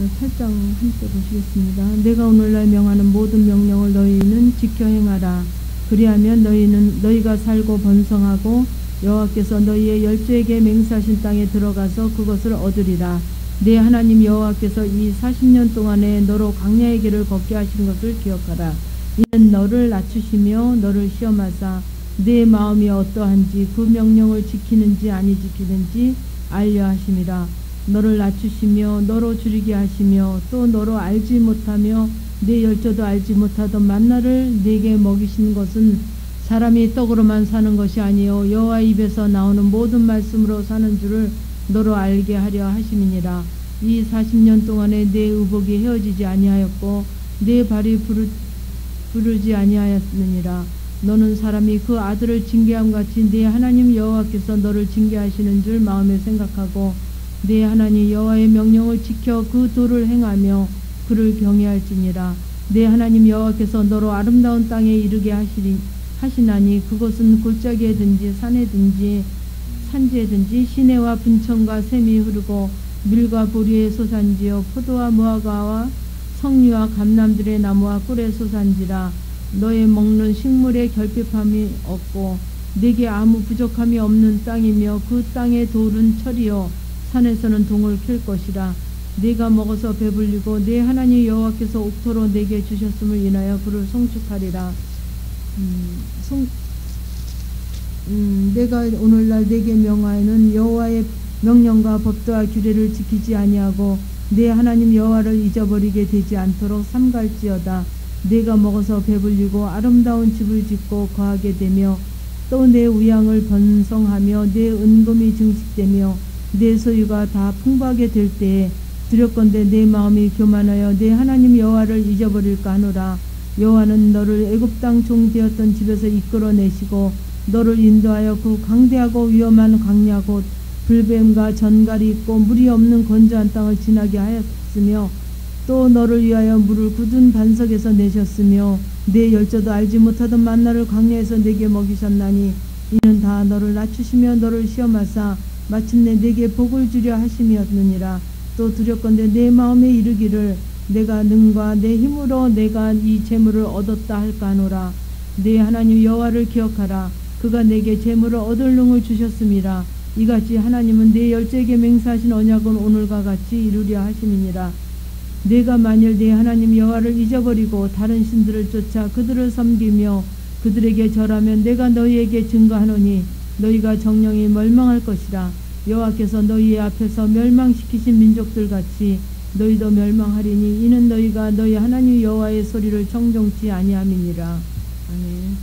8장 함께 보시겠습니다. 내가 오늘날 명하는 모든 명령을 너희는 지켜 행하라. 그리하면 너희가 살고 번성하고 여호와께서 너희의 열조에게 맹세하신 땅에 들어가서 그것을 얻으리라. 내 하나님 여호와께서 이 40년 동안에 너로 광야의 길을 걷게 하신 것을 기억하라. 이는 너를 낮추시며 너를 시험하사 내 마음이 어떠한지 그 명령을 지키는지 아니 지키는지 알려 하심이라. 너를 낮추시며 너로 줄이게 하시며 또 너로 알지 못하며 내 열조도 알지 못하던 만나를 네게 먹이신 것은 사람이 떡으로만 사는 것이 아니요 여호와 입에서 나오는 모든 말씀으로 사는 줄을 너로 알게 하려 하심이니라. 이 40년 동안에 내 의복이 헤어지지 아니하였고 내 발이 부르지 아니하였느니라. 너는 사람이 그 아들을 징계함 같이 내 하나님 여호와께서 너를 징계하시는 줄 마음에 생각하고 내 하나님 여호와의 명령을 지켜 그 도를 행하며 그를 경외할지니라. 내 하나님 여호와께서 너로 아름다운 땅에 이르게 하시나니 그것은 골짜기에든지 산에든지 산지에든지 시내와 분천과 샘이 흐르고 밀과 보리의 소산지요 포도와 무화과와 석류와 감람들의 나무와 꿀의 소산지라. 너의 먹는 식물의 결핍함이 없고 네게 아무 부족함이 없는 땅이며 그 땅의 돌은 철이요 산에서는 동을 캘 것이라. 네가 먹어서 배불리고 내 하나님 여호와께서 옥토로 네게 주셨음을 인하여 그를 송축하리라. 내가 오늘날 네게 명하여는 여호와의 명령과 법도와 규례를 지키지 아니하고 내 하나님 여호와를 잊어버리게 되지 않도록 삼갈지어다. 네가 먹어서 배불리고 아름다운 집을 짓고 거하게 되며 또 내 우양을 번성하며 내 은금이 증식되며 내 소유가 다 풍부하게 될 때에 두렵건대 내 마음이 교만하여 내 하나님 여호와를 잊어버릴까 하노라. 여호와는 너를 애굽 땅 종 되었던 집에서 이끌어내시고 너를 인도하여 그 강대하고 위험한 광야 곧 불뱀과 전갈이 있고 물이 없는 건조한 땅을 지나게 하였으며 또 너를 위하여 물을 굳은 반석에서 내셨으며 내 열조도 알지 못하던 만나를 광야에서 내게 먹이셨나니 이는 다 너를 낮추시며 너를 시험하사 마침내 내게 복을 주려 하심이었느니라. 또 두렵건대 내 마음에 이르기를 내가 능과 내 힘으로 내가 이 재물을 얻었다 할까 하노라. 내 하나님 여호와를 기억하라. 그가 내게 재물을 얻을 능을 주셨음이라. 이같이 하나님은 내 열조에게 맹세하신 언약은 오늘과 같이 이루려 하심이니라. 내가 만일 내 하나님 여호와를 잊어버리고 다른 신들을 쫓아 그들을 섬기며 그들에게 절하면 내가 너희에게 증거하노니 너희가 정령이 멸망할 것이라. 여호와께서 너희의 앞에서 멸망시키신 민족들 같이 너희도 멸망하리니 이는 너희가 너희 하나님 여호와의 소리를 청종치 아니함이니라. 아멘.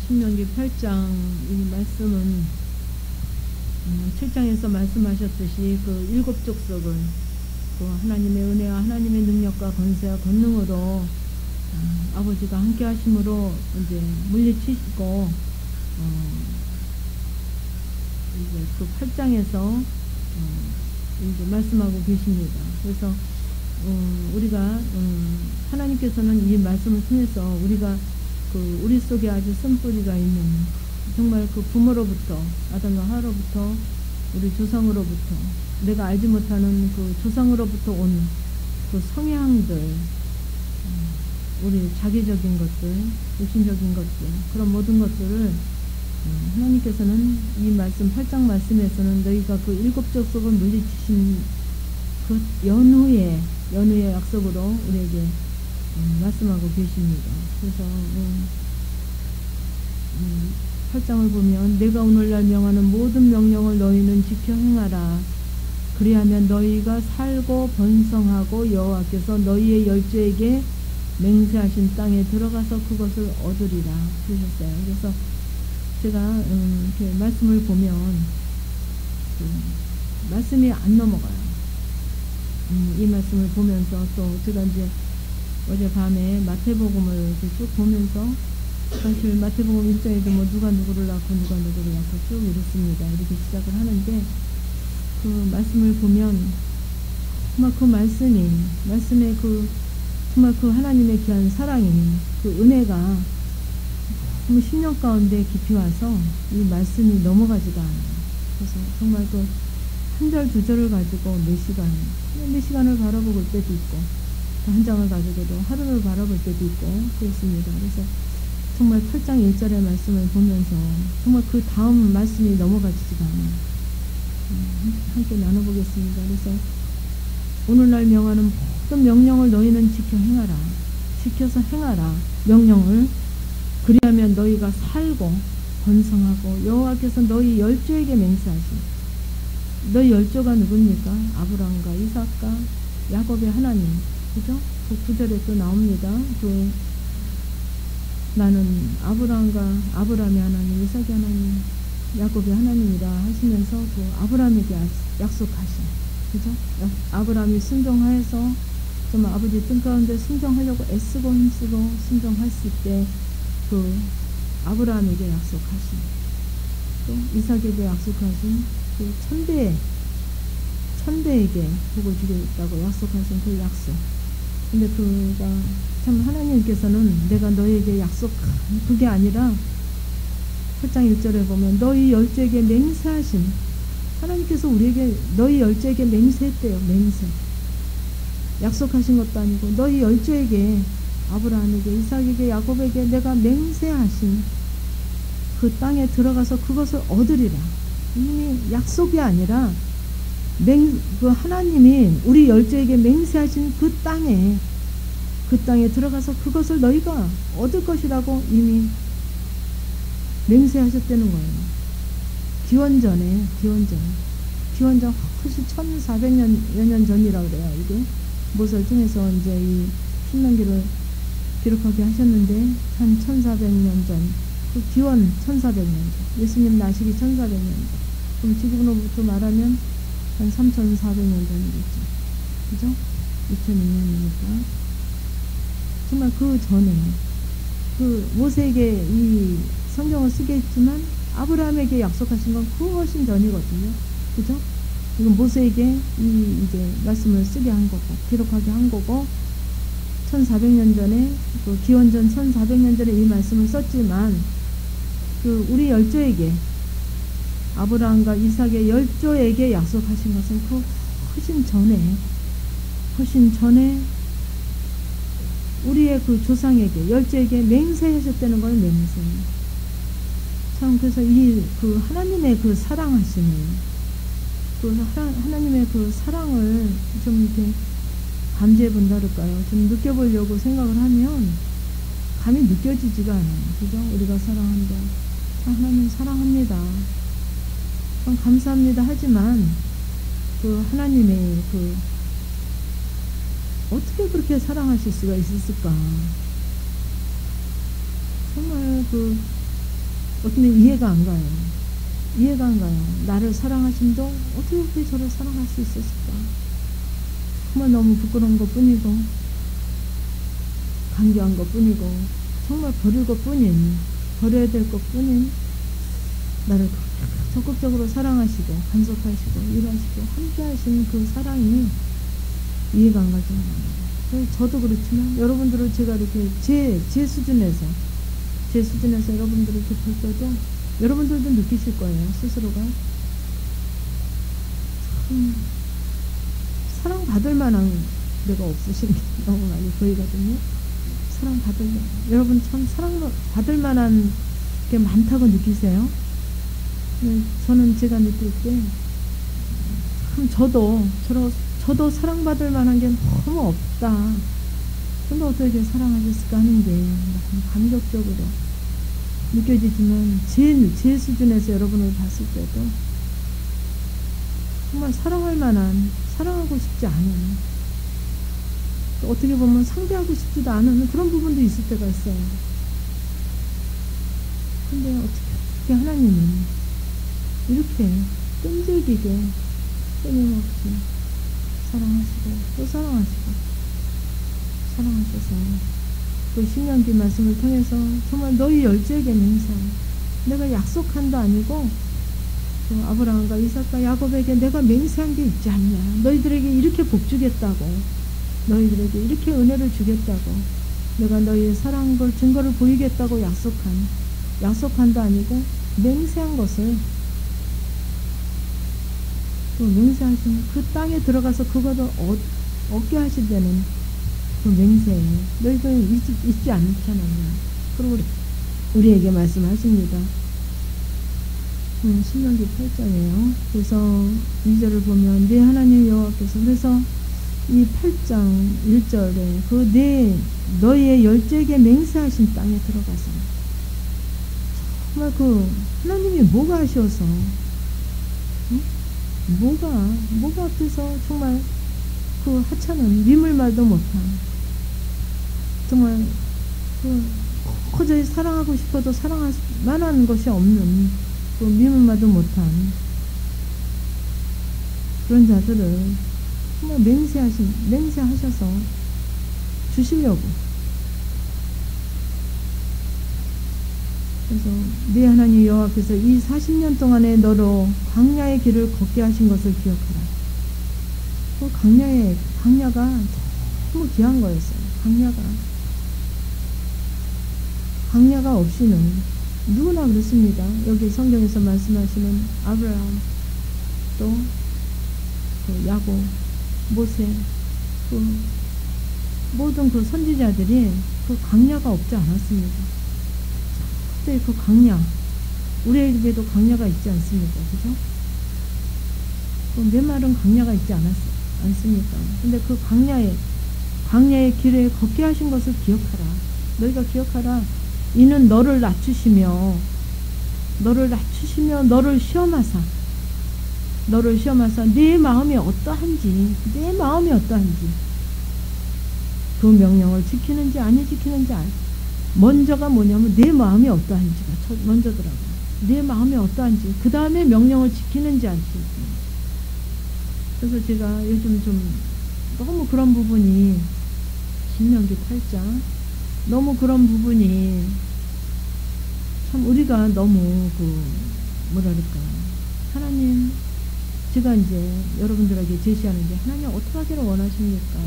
신명기 8장 이 말씀은 7장에서 말씀하셨듯이 그 7 족속을 그 하나님의 은혜와 하나님의 능력과 권세와 권능으로 아버지가 함께 하심으로 이제 물리치시고 이제 그 8장에서 이제 말씀하고 계십니다. 그래서 우리가 하나님께서는 이 말씀을 통해서 우리가 그 우리 속에 아주 쓴뿌리가 있는 정말 그 부모로부터 아담과 하와로부터 우리 조상으로부터 내가 알지 못하는 그 조상으로부터 온 그 성향들 우리 자기적인 것들 육신적인 것들 그런 모든 것들을 하나님께서는 이 말씀 8장 말씀에서는 너희가 그 7 족속을 물리치신 그 연후의 약속으로 우리에게 말씀하고 계십니다. 그래서 8장을 보면 내가 오늘날 명하는 모든 명령을 너희는 지켜 행하라. 그리하면 너희가 살고 번성하고 여호와께서 너희의 열조에게 맹세하신 땅에 들어가서 그것을 얻으리라 그러셨어요. 그래서 제가 이렇게 말씀을 보면 말씀이 안 넘어가요. 이 말씀을 보면서 또 제가 이제 어젯밤에 마태복음을 쭉 보면서 사실 마태복음 1장에도 뭐 누가 누구를 낳고 누가 누구를 낳고 쭉 이렇습니다. 이렇게 시작을 하는데 그 말씀을 보면 정말 그 말씀의 그 정말 그 하나님의 귀한 사랑이 그 은혜가 정말 10년 가운데 깊이 와서 이 말씀이 넘어가지가 않아요. 그래서 정말 그 한 절 두 절을 가지고 몇 시간을 바라볼 때도 있고, 한 장을 가지고도 하루를 바라볼 때도 있고 그렇습니다. 그래서 정말 8장 1절의 말씀을 보면서 정말 그 다음 말씀이 넘어가지지가 않아요. 함께 나눠보겠습니다. 그래서 오늘날 명하는 모든 명령을 너희는 지켜 행하라. 지켜서 행하라. 명령을. 그리하면 너희가 살고 번성하고 여호와께서 너희 열조에게 맹세하신, 너희 열조가 누굽니까? 아브라함과 이삭과 야곱의 하나님. 그죠? 그 9절에 또 나옵니다. 그 나는 아브라함의 하나님, 이삭의 하나님, 야곱의 하나님이라 하시면서 그 아브라함에게 약속하신, 그죠? 아브라함이 순종하여서 정말 아버지 뜻 가운데 순종하려고 애쓰고 힘쓰고 순종했을 때 그 아브라함에게 약속하신, 또 이삭에게 약속하신, 그 천대에게 복을 주겠다고 약속하신 그 약속. 근데 그가 참 하나님께서는 내가 너에게 약속한 그게 아니라 8장 1절에 보면 너희 열조에게 맹세하신, 하나님께서 우리에게 너희 열조에게 맹세했대요. 맹세. 약속하신 것도 아니고 너희 열조에게, 아브라함에게 이삭에게 야곱에게 내가 맹세하신 그 땅에 들어가서 그것을 얻으리라. 이미 약속이 아니라 그 하나님이 우리 열조에게 맹세하신 그 땅에 들어가서 그것을 너희가 얻을 것이라고 이미 맹세하셨다는 거예요. 기원전 훨씬 1400여 년 전이라고 그래요. 이게 모세를 통해서 이제 이 신명기를 기록하게 하셨는데 한 1400년 전, 그 기원 1400년 전, 예수님 나시기 1400년 전, 그럼 지금으로부터 말하면 한 3400년 전이겠죠. 그죠? 2002년이니까. 정말 그 전에, 그 모세에게 이 성경을 쓰게 했지만 아브라함에게 약속하신 건 그 훨씬 전이거든요. 그죠? 이건 모세에게 이제 말씀을 쓰게 한 거고, 기록하게 한 거고, 1400년 전에, 그 기원전 1400년 전에 이 말씀을 썼지만, 그 우리 열조에게, 아브라함과 이삭의 열조에게 약속하신 것은 그 훨씬 전에 우리의 그 조상에게, 열조에게 맹세하셨다는 걸 맹세. 참, 그래서 그 하나님의 그 사랑하심을, 하나님의 그 사랑을 좀 이렇게 감지해 본다 그럴까요? 좀 느껴보려고 생각을 하면 감이 느껴지지가 않아요. 그죠? 우리가 사랑한다. 하나님 사랑합니다. 참 감사합니다. 하지만 그 하나님의 그 어떻게 그렇게 사랑하실 수가 있었을까? 정말 그 어떤 이해가 안 가요. 나를 사랑하심도 어떻게 그렇게 저를 사랑할 수 있었을까? 정말 너무 부끄러운 것 뿐이고, 간교한 것 뿐이고, 정말 버려야 될 것 뿐인 나를 적극적으로 사랑하시고, 간섭하시고, 일하시고, 함께 하시는 그 사랑이 이해가 안 가죠. 저도 그렇지만, 여러분들을 제가 이렇게 제 수준에서 여러분들을 이렇게 볼 때도, 여러분들도 느끼실 거예요. 스스로가. 참, 사랑받을 만한 데가 없으신 게 너무 많이 보이거든요. 여러분 참 사랑받을 만한 게 많다고 느끼세요? 저는 제가 느낄 때, 참 저도 사랑받을 만한 게 너무 없다. 근데 어떻게 사랑하셨을까 하는 게 너무 감격적으로 느껴지지만, 제 수준에서 여러분을 봤을 때도 정말 사랑하고 싶지 않은, 또 어떻게 보면 상대하고 싶지도 않은 그런 부분도 있을 때가 있어요. 근데 어떻게 하나님은 이렇게 끈질기게 끊임없이 사랑하시고 또 사랑하셔서 그 신명기 말씀을 통해서 정말 너희 열조에게 맹세하라. 내가 약속한도 아니고 아브라함과 이삭과 야곱에게 내가 맹세한 게 있지 않냐. 너희들에게 이렇게 복 주겠다고, 너희들에게 이렇게 은혜를 주겠다고, 내가 너희의 사랑을 증거를 보이겠다고 약속한도 아니고 맹세한 것을 그 맹세하시면 그 땅에 들어가서 그것을 얻게 하시다는 그 맹세 너희도 잊지 않잖아요. 그리고 우리에게 말씀하십니다. 신명기 8장이에요. 그래서 2절을 보면 내 하나님 여호와께서 그래서 이 8장 1절에 그 너희의 열조에게 맹세하신 땅에 들어가서 정말 그 하나님이 뭐가 아쉬워서 뭐가 앞에서 정말 그 하찮은 미물말도 못한 정말 그 도저히 사랑하고 싶어도 사랑할 만한 것이 없는 그 미물말도 못한 그런 자들을 정말 맹세하셔서 주시려고. 그래서 네 하나님 여호와께서 이 40년 동안에 너로 광야의 길을 걷게 하신 것을 기억하라. 그 광야가 너무 귀한 거였어요. 광야가 없이는 누구나 그렇습니다. 여기 성경에서 말씀하시는 아브라함 또 그 야곱 모세 그 모든 그 선지자들이 그 광야가 없지 않았습니다. 그때 그 광야 우리에게도 광야가 있지 않습니까? 그죠? 그 메마른 광야가 있지 않습니까? 근데 그 광야의 길에 걷게 하신 것을 기억하라. 너희가 기억하라. 이는 너를 낮추시며 너를 시험하사 네 마음이 어떠한지 그 명령을 지키는지 아니 지키는지 먼저가 뭐냐면 내 마음이 어떠한지가 먼저더라고요. 내 마음이 어떠한지 그 다음에 명령을 지키는지 안 지키는지. 그래서 제가 요즘 좀 너무 그런 부분이 신명기 8장 너무 그런 부분이 참 우리가 너무 하나님 제가 이제 여러분들에게 제시하는 게 하나님 어떻게 하기를 원하십니까?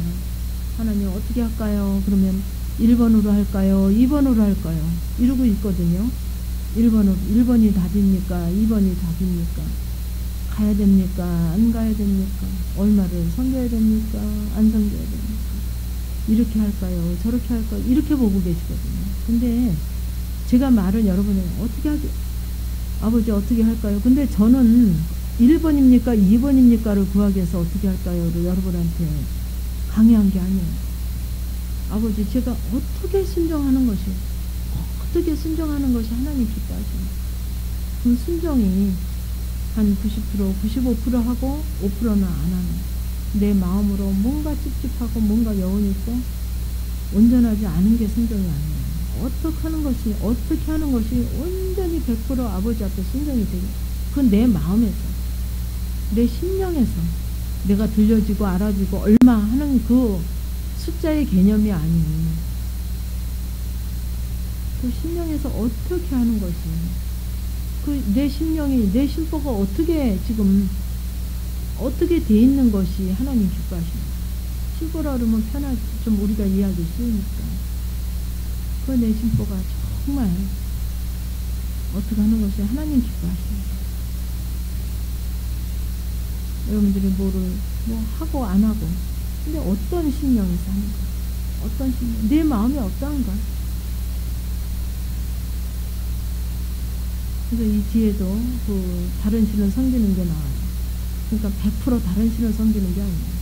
하나님 어떻게 할까요? 그러면 1번으로 할까요? 2번으로 할까요? 이러고 있거든요. 1번이 답입니까? 2번이 답입니까? 가야 됩니까? 안 가야 됩니까? 얼마를 섬겨야 됩니까? 안 섬겨야 됩니까? 이렇게 할까요? 저렇게 할까요? 이렇게 보고 계시거든요. 근데 제가 말은 여러분이 아버지 어떻게 할까요? 근데 저는 1번입니까? 2번입니까를 구하기 위해서 어떻게 할까요?를 여러분한테 강요한 게 아니에요. 아버지 제가 어떻게 순종하는 것이 하나님 기뻐하십니다. 그 순종이 한 90%, 95% 하고 5%는 안 하는 내 마음으로 뭔가 찝찝하고 뭔가 여운이 있고 온전하지 않은 게 순종이 아니에요. 어떻게 하는 것이 온전히 100% 아버지 앞에 순종이 되게 그건 내 마음에서 내 심령에서 내가 들려지고 알아지고 얼마 하는 그 숫자의 개념이 아닌 그 심령에서 어떻게 하는 것이 내 심보가 어떻게 돼 있는 것이 하나님 기뻐하십니다. 심보라 그러면 편하지 좀 우리가 이해하기 쉬우니까 그 내 심보가 정말 어떻게 하는 것이 하나님 기뻐하십니다. 여러분들이 하고 안 하고 근데 어떤 심령에서 하는가 어떤 심령 내 마음이 어떠한가. 그래서 이 뒤에도 다른 신을 섬기는 게 나와요. 그러니까 100% 다른 신을 섬기는 게 아니에요.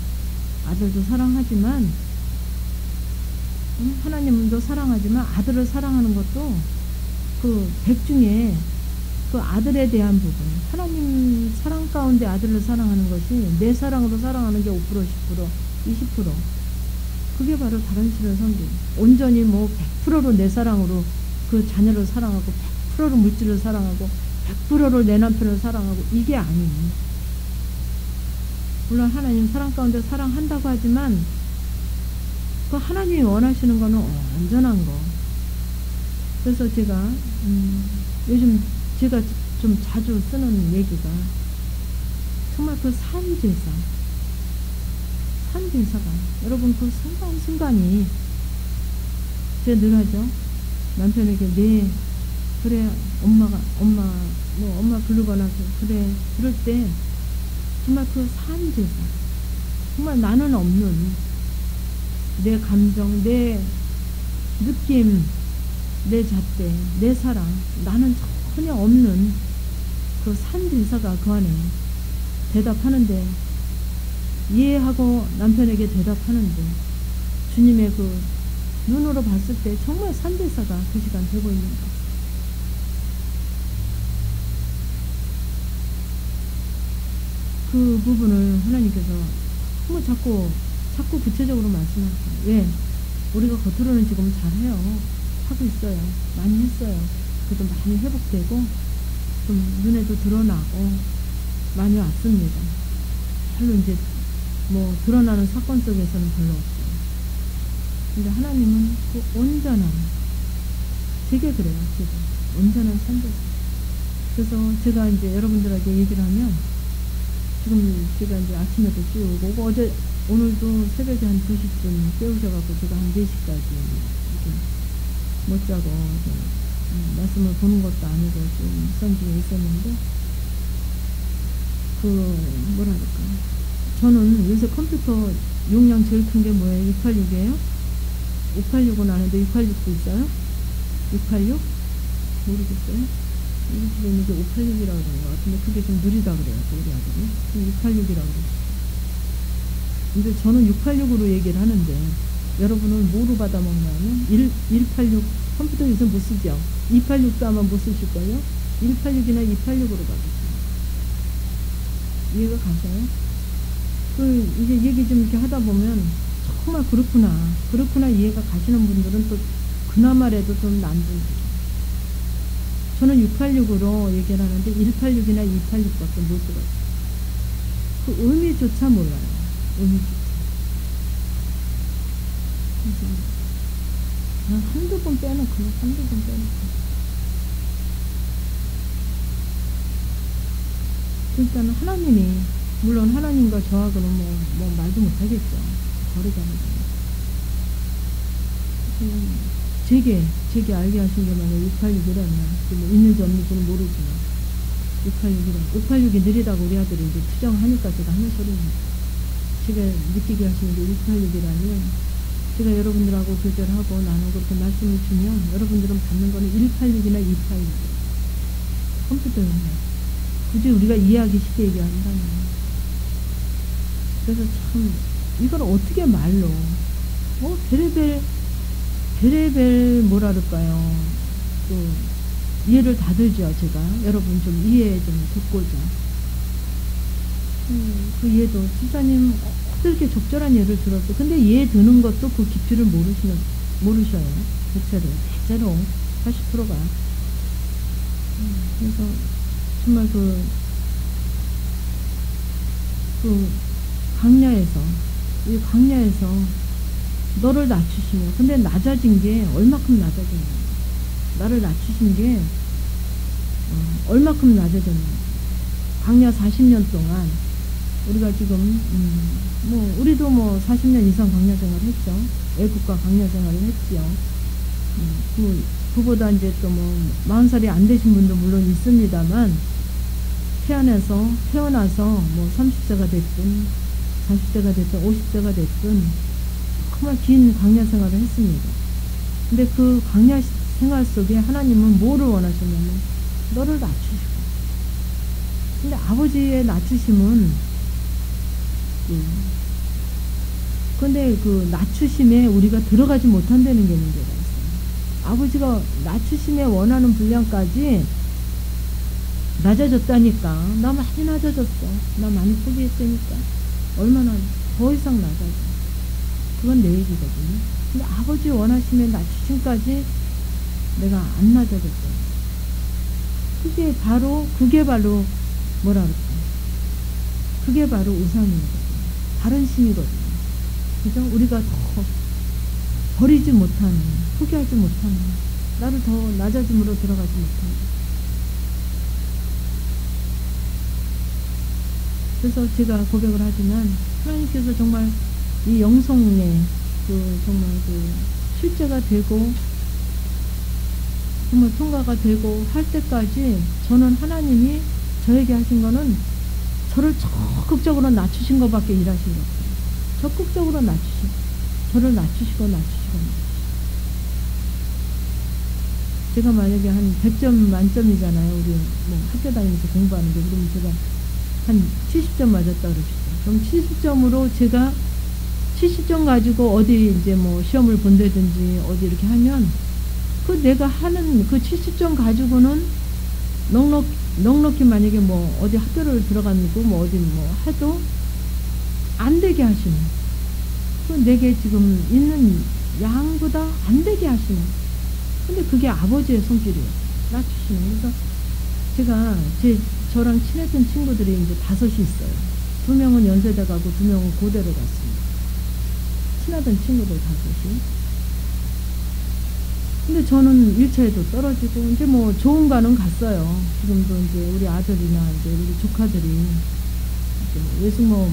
아들도 사랑하지만 하나님도 사랑하지만 아들을 사랑하는 것도 그 100 중에 그 아들에 대한 부분 하나님 사랑 가운데 아들을 사랑하는 것이 내 사랑으로 사랑하는 게 5%, 10%, 20% 그게 바로 다른 신을 섬기는 온전히 100%로 내 사랑으로 그 자녀를 사랑하고 100%로 물질을 사랑하고 100%로 내 남편을 사랑하고 이게 아니에요. 물론 하나님 사랑 가운데 사랑한다고 하지만 그 하나님이 원하시는 거는 온전한 거. 그래서 제가 요즘 제가 좀 자주 쓰는 얘기가 정말 그 산제사가 여러분 그 순간순간이 제가 늘 하죠. 남편에게 그래 엄마 부르거나 그래 그럴 때 정말 그 산제사, 정말 나는 없는 내 감정, 내 느낌, 내 잣대, 내 사랑, 나는 전혀 없는 그 산제사가 그 안에 대답하는데, 이해하고 남편에게 대답하는데, 주님의 그 눈으로 봤을 때 정말 산제사가 그 시간 되고 있는 것. 그 부분을 하나님께서 정말 자꾸 구체적으로 말씀하세요. 왜? 우리가 겉으로는 지금 잘해요. 하고 있어요. 많이 했어요. 그래도 많이 회복되고 좀 눈에도 드러나고 많이 왔습니다. 별로 이제 뭐 드러나는 사건 속에서는 별로 없어요. 근데 하나님은 그 온전한, 제게 그래요. 제가 온전한 산제사. 그래서 제가 이제 여러분들에게 얘기를 하면, 지금 제가 이제 아침에도 쭉 오고, 오늘도 새벽에 한 2시쯤 깨우셔갖고 제가 한 4시까지 이렇게 못 자고 말씀을 보는 것도 아니고 좀 묵상 중에 있었는데, 뭐랄까, 저는 요새 컴퓨터 용량 제일 큰 게 뭐예요? 686이에요? 586은 아닌데 686도 있어요? 686? 모르겠어요. 우리 집에 있는 게 586이라고 그러는 것 같은데, 그게 좀 느리다 그래요, 우리 아들이. 686이라고 그래요. 근데 저는 686으로 얘기를 하는데, 여러분은 뭐로 받아먹냐면, 186, 컴퓨터 요새 못 쓰죠? 286도 아마 못 쓰실걸요? 186이나 286으로 받으세요. 이해가 가세요? 이제 얘기 좀 이렇게 하다 보면, 정말 그렇구나 이해가 가시는 분들은 또 그나마라도 좀 남분들이에요. 저는 686으로 얘기를 하는데 186이나 286밖에 못 들어요. 그 의미조차 몰라요. 의미조차. 그래서 한두 번 빼놓고. 그러니까 하나님이, 물론 하나님과 저하고는 뭐 말도 못하겠죠. 거리잖아요. 제게 알게 하신 게 만약 686이라면, 있는지 없는지는 모르지만, 586이 느리다고 우리 아들이 이제 투정하니까 제가 하는 소리입니다. 제가 느끼게 하시는 게 686이라면, 제가 여러분들하고 교절하고 나누고 그렇게 말씀을 주면, 여러분들은 받는 거는 186이나 286이에요. 컴퓨터용량. 굳이 우리가 이해하기 쉽게 얘기한다면. 그래서 참, 이걸 어떻게 말로, 베레벨 뭐랄까요, 이해를 다 들죠. 제가 여러분 좀 이해 좀 듣고자, 그 이해도 집사님 어떻게 적절한 예를 들었어. 근데 이해 드는 것도 그 깊이를 모르셔요. 대체로 80%가. 그래서 정말 강야에서 너를 낮추시며, 근데 낮아진 게 얼마큼 낮아졌냐, 나를 낮추신 게 얼마큼 낮아졌냐. 강야 40년 동안 우리가 지금 우리도 40년 이상 강야 생활을 했죠. 외국과 강야 생활을 했지요. 그보다 이제 또 40살이 안 되신 분도 물론 있습니다만, 태어나서 30세가 됐든 40세가 됐든 50세가 됐든 정말 긴 강야 생활을 했습니다. 근데 그 강야 생활 속에 하나님은 뭐를 원하셨냐면 너를 낮추시고, 근데 아버지의 낮추심은 근데 그 낮추심에 우리가 들어가지 못한다는 게 문제가 있어요. 아버지가 낮추심에 원하는 분량까지 낮아졌다니까. 나 많이 낮아졌어. 나 많이 포기했으니까 얼마나 더 이상 낮아져. 그건 내 얘기거든요. 근데 아버지 원하심의 낮추심까지 내가 안 낮아졌잖아. 그게 바로 뭐라 그럴까, 그게 바로 우상이거든요. 다른 신이거든요. 그죠? 우리가 더 버리지 못하는, 포기하지 못하는, 나를 더 낮아짐으로 들어가지 못하는. 그래서 제가 고백을 하지만, 하나님께서 정말 이 영성에 정말 실제가 되고 정말 통과가 되고 할 때까지 저는 하나님이 저에게 하신 거는 저를 적극적으로 낮추신 것밖에 일하신 것 없어요. 적극적으로 저를 낮추시고. 제가 만약에 한 100점 만점이잖아요. 우리 뭐 학교 다니면서 공부하는 게. 그러면 제가 한 70점 맞았다 그럽시다. 그럼 70점으로 제가 70점 가지고 어디 이제 뭐 시험을 본다든지 어디 이렇게 하면 그 내가 하는 그 70점 가지고는 넉넉히 만약에 뭐 어디 학교를 들어가고 뭐 어디 뭐 해도 안 되게 하시는, 그 내게 지금 있는 양보다 안 되게 하시는, 근데 그게 아버지의 손길이에요. 낮추시는. 그래서 제가 저랑 친했던 친구들이 이제 5이 있어요. 2명은 연세대 가고 2명은 고대로 갔습니다. 친하던 친구들 5이. 근데 저는 1차에도 떨어지고, 이제 뭐 좋은 가는 갔어요. 지금도 이제 우리 아들이나 이제 우리 조카들이 이제 뭐 외숙모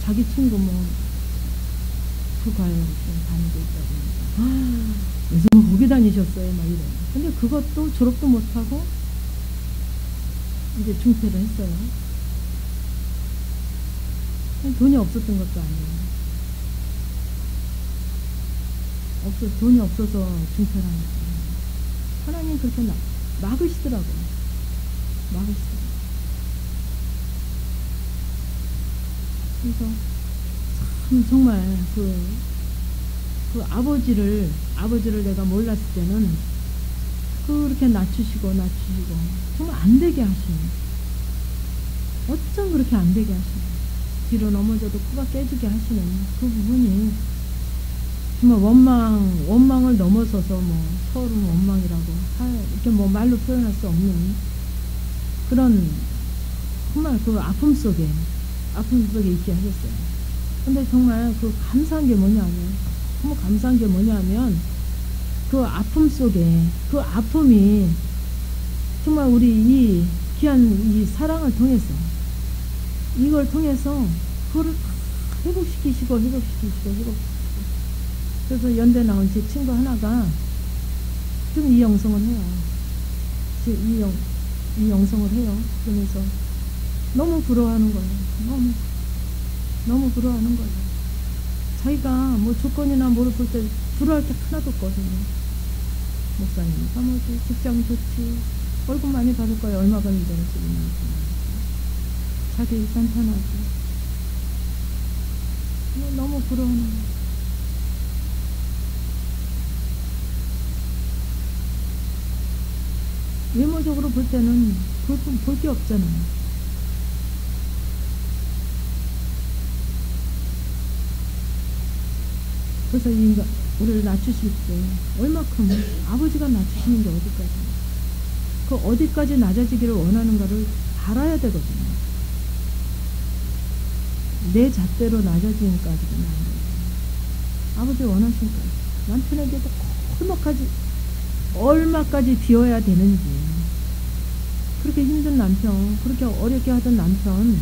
자기 친구 그 과외 다니고 있다고. 외숙모 거기 다니셨어요? 막 이래. 근데 그것도 졸업도 못하고 이제 중퇴를 했어요. 돈이 없었던 것도 아니에요. 돈이 없어서 중퇴를 한 거예요. 하나님 그렇게 막으시더라고요. 그래서 참 정말 그 아버지를 내가 몰랐을 때는 그렇게 낮추시고 정말 안 되게 하시는, 어쩜 그렇게 안 되게 하시는, 뒤로 넘어져도 코가 깨지게 하시는 그 부분이 정말 원망을 넘어서서 뭐 서울은 원망이라고 이렇게 뭐 말로 표현할 수 없는 그런, 정말 그 아픔 속에 있게 하셨어요. 근데 정말 그 감사한 게 뭐냐면 그 아픔 속에 그 아픔이 정말 우리 이 귀한 이 사랑을 통해서, 이걸 통해서 그거를 회복시키시고. 그래서 연대 나온 제 친구 하나가 지금 이 영성을 해요. 이 영성을 해요. 그러면서 너무 부러워하는 거예요. 너무 부러워하는 거예요. 자기가 뭐 조건이나 뭐를 볼 때 부러워할 게 하나도 없거든요. 목사님 사무실 직장 좋지, 월급 많이 받을 거예요. 얼마 받는다는 소리나 자기 일단 편하고. 너무 부러워하는 거예요. 외모적으로 볼 때는 볼 게 없잖아요. 그래서 우리를 낮추실 때 얼마큼 아버지가 낮추시는 게 어디까지, 그 어디까지 낮아지기를 원하는가를 알아야 되거든요. 내 잣대로 낮아지니까지는 안 돼요. 아버지 원하시니까 남편에게도 얼마까지 비워야 되는지, 그렇게 힘든 남편, 그렇게 어렵게 하던 남편,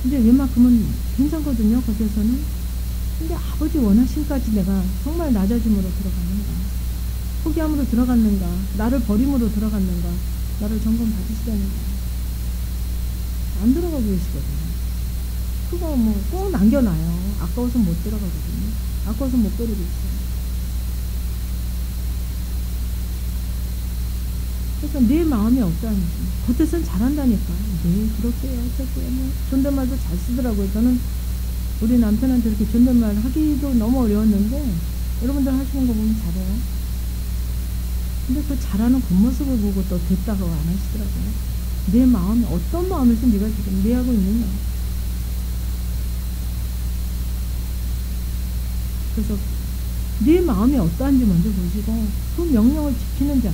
근데 웬만큼은 괜찮거든요. 거기에서는. 근데 아버지 원하심까지 내가 정말 낮아짐으로 들어갔는가, 포기함으로 들어갔는가, 나를 버림으로 들어갔는가, 나를 점검 받으시다는가. 안 들어가고 계시거든요. 그거 뭐 꼭 남겨놔요. 아까워서 못 들어가거든요. 아까워서 못 버리고 있어요. 그래서 내 마음이 어떠한지, 겉에서는 잘한다니까. 네, 그렇게요, 저게요. 뭐 존댓말도 잘 쓰더라고요. 저는 우리 남편한테 이렇게 존댓말 하기도 너무 어려웠는데 여러분들 하시는 거 보면 잘해요. 근데 그 잘하는 겉모습을 보고 또 됐다고 안 하시더라고요. 내 마음이 어떤 마음에서 네가 지금 내하고 있느냐. 그래서 내 마음이 어떠한지 먼저 보시고 그 명령을 지키는 자,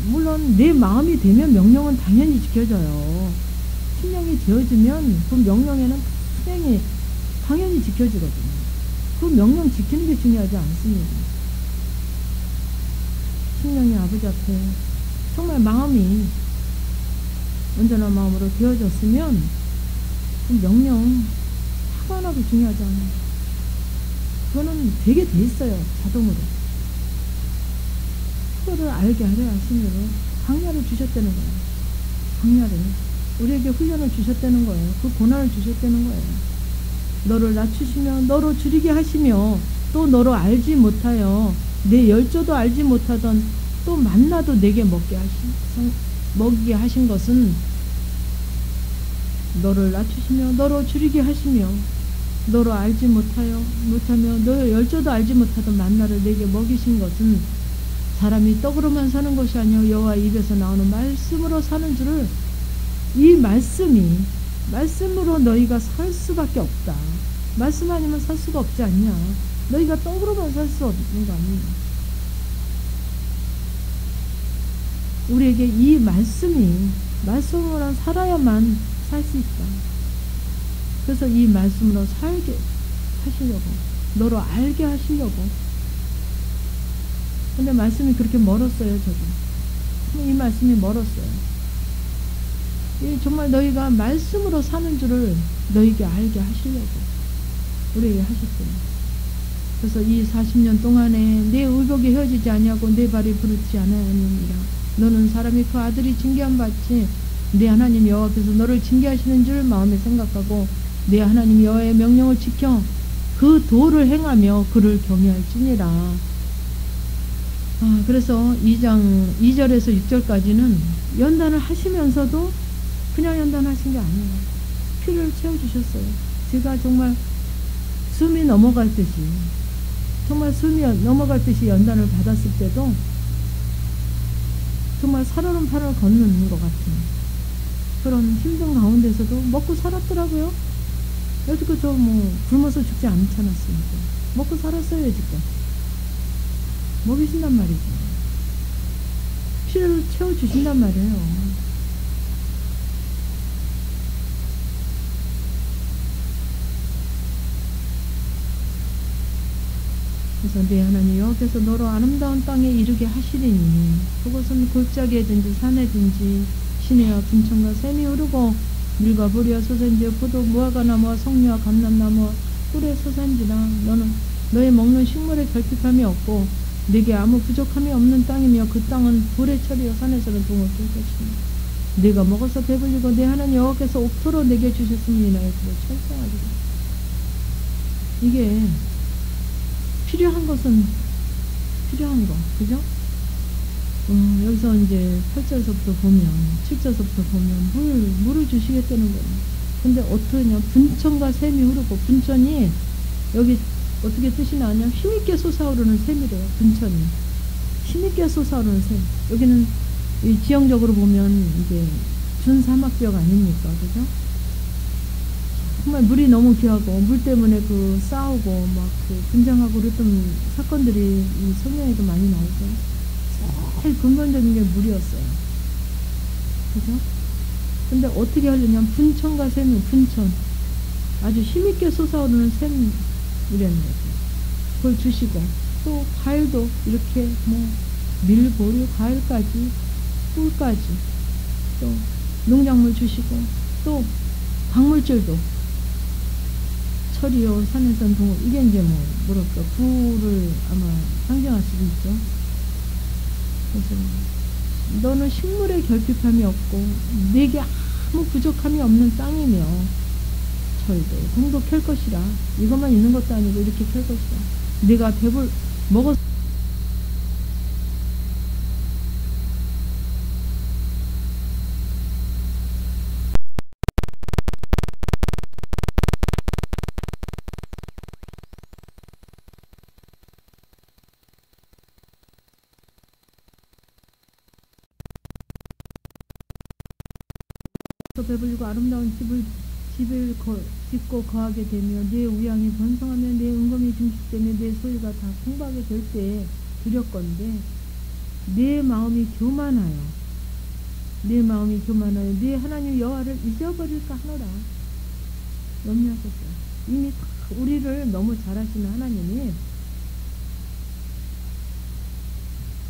물론 내 마음이 되면 명령은 당연히 지켜져요. 신령이 되어지면 그 명령에는 당연히 지켜지거든요. 그 명령 지키는 게 중요하지 않습니다. 신령이 아버지 앞에 정말 마음이 온전한 마음으로 되어졌으면 그 명령 하나하나도 중요하지 않아요. 그거는 되게 돼 있어요. 자동으로. 그거를 알게 하려 하심으로 강야를 주셨다는 거예요. 강렬해. 우리에게 훈련을 주셨다는 거예요. 그 고난을 주셨다는 거예요. 너를 낮추시며 너로 줄이게 하시며 또 너로 알지 못하여 내 열조도 알지 못하던 또 만나도 내게 먹이게 하신 것은 너를 낮추시며 너로 줄이게 하시며 너로 알지 못하며 너의 열조도 알지 못하던 만나를 내게 먹이신 것은 사람이 떡으로만 사는 것이 아니요 여호와 입에서 나오는 말씀으로 사는 줄을, 이 말씀으로 너희가 살 수밖에 없다. 말씀 아니면 살 수가 없지 않냐. 너희가 떡으로만 살 수 없는 거 아니냐. 우리에게 이 말씀으로 살아야만 살 수 있다. 그래서 이 말씀으로 살게 하시려고, 너로 알게 하시려고. 근데 말씀이 그렇게 멀었어요. 저도 이 말씀이 멀었어요. 정말 너희가 말씀으로 사는 줄을 너희에게 알게 하시려고 우리에게 하셨어요. 그래서 이 40년 동안에 내 의복이 헤어지지 아니하고 내 발이 부르지 않으니라. 너는 사람이 그 아들이 징계함 같이 내 하나님 여호와께서 너를 징계하시는 줄 마음에 생각하고 내 하나님 여호와의 명령을 지켜 그 도를 행하며 그를 경외할지니라. 그래서 2장 2절에서 6절까지는 연단을 하시면서도 그냥 연단하신 게 아니에요. 피를 채워주셨어요. 제가 정말 숨이 넘어갈 듯이 연단을 받았을 때도 정말 살얼음 팔을 걷는 것 같은 그런 힘든 가운데서도 먹고 살았더라고요. 여지껏 저 굶어서 죽지 않잖았습니까. 먹고 살았어요. 여지껏 먹이신단 말이죠. 피를 채워주신단 말이에요. 그래서 내 하나님 여호와께서 너로 아름다운 땅에 이르게 하시리니 그것은 골짜기에든지 산에든지 시내와 분천과 샘이 흐르고 밀과 보리와 소산지와 포도 무화과 나무와 석류와 감람나무와 꿀의 소산지라. 너는 너의 먹는 식물에 결핍함이 없고 내게 아무 부족함이 없는 땅이며 그 땅은 돌의 철이요 산에서는 동을 뜰 것이니 내가 먹어서 배불리고 내 하나님 여호와께서 옥토로 내게 주셨음을 인하여 그를 철저하리라. 이게 필요한 것은 필요한 거, 그죠? 여기서 이제 8절서부터 보면, 7절서부터 보면 물을 주시겠다는 거예요. 근데 어떠냐? 분천과 샘이 흐르고, 분천이 여기 어떻게 뜻이 나냐? 힘있게 솟아오르는 샘이래요. 분천이 힘있게 솟아오르는 샘. 여기는 이 지형적으로 보면 이게 준사막지역 아닙니까, 그죠? 정말 물이 너무 귀하고 물 때문에 싸우고 막 분쟁하고 그랬던 사건들이 이 성경에도 많이 나오죠. 제일 근본적인 게 물이었어요. 그죠? 근데 어떻게 하려냐면 분천과 샘이 분천 아주 힘있게 솟아오르는 샘이라는 거죠. 그걸 주시고 또 과일도 이렇게 밀, 보리, 과일까지 꿀까지 또 농작물 주시고 또 광물질도 철이요 산에선 동물, 이게 이제 뭐랄까 부를 아마 상징할 수도 있죠. 그래서 너는 식물에 결핍함이 없고 내게 아무 부족함이 없는 땅이며 철도 동도 캘 것이라. 이것만 있는 것도 아니고 이렇게 캘 것이라. 내가 먹어서 배불리고 아름다운 집을 짓고 거하게 되며 내 우양이 번성하며 내 은검이 증식되며 내 소유가 다 풍부하게 될 때에 두렵건대 내 마음이 교만하여 내 하나님 여호와를 잊어버릴까 하노라. 염려하셨어요. 이미 우리를 너무 잘하시는 하나님이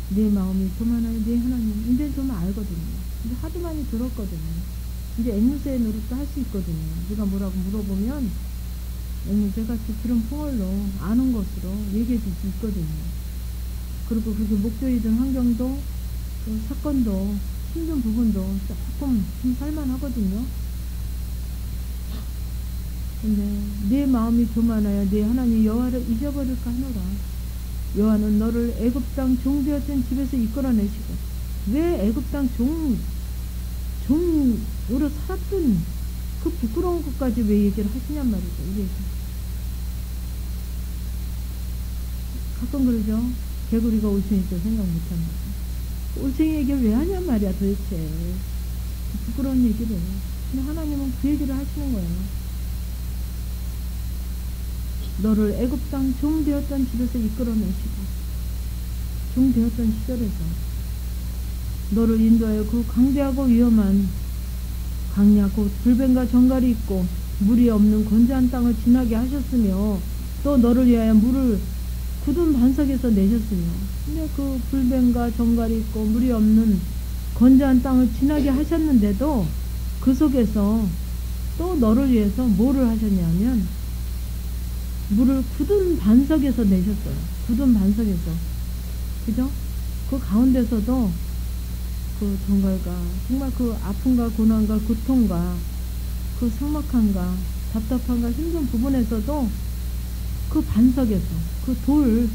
내 마음이 교만하여 내 하나님 이제 좀 알거든요. 근데 하도 많이 들었거든요. 이제 앵무새 노릇도 할 수 있거든요. 누가 뭐라고 물어보면 앵무새같이 그런 풍월로 아는 것으로 얘기해 줄 수 있거든요. 그리고 그게 목조이든 환경도 그 사건도 힘든 부분도 조금 좀 살만하거든요. 근데 내 마음이 교만하여 내 하나님 여호와를 잊어버릴까 하노라. 여호와는 너를 애굽 땅 종되었던 집에서 이끌어내시고, 왜 애굽 땅 종으로 살았던 그 부끄러운 것까지 왜 얘기를 하시냔 말이죠. 우리에게. 가끔 그러죠. 개구리가 올챙이도 생각 못합니다. 올챙이 얘기를 왜 하냔 말이야 도대체. 부끄러운 얘기를. 근데 하나님은 그 얘기를 하시는 거예요. 너를 애굽 땅 종되었던 집에서 이끌어내시고, 종되었던 시절에서 너를 인도하여 그 광대하고 위험한 광야 곧 불뱀과 정갈이 있고 물이 없는 건조한 땅을 지나게 하셨으며, 또 너를 위하여 물을 굳은 반석에서 내셨으며, 근데 그 불뱀과 정갈이 있고 물이 없는 건조한 땅을 지나게 하셨는데도 그 속에서 또 너를 위해서 뭐를 하셨냐면 물을 굳은 반석에서 내셨어요. 굳은 반석에서. 그죠? 그 가운데서도 그 정갈과 정말 그 아픔과 고난과 고통과 그 삭막함과 답답함과 힘든 부분에서도 그 반석에서 그 돌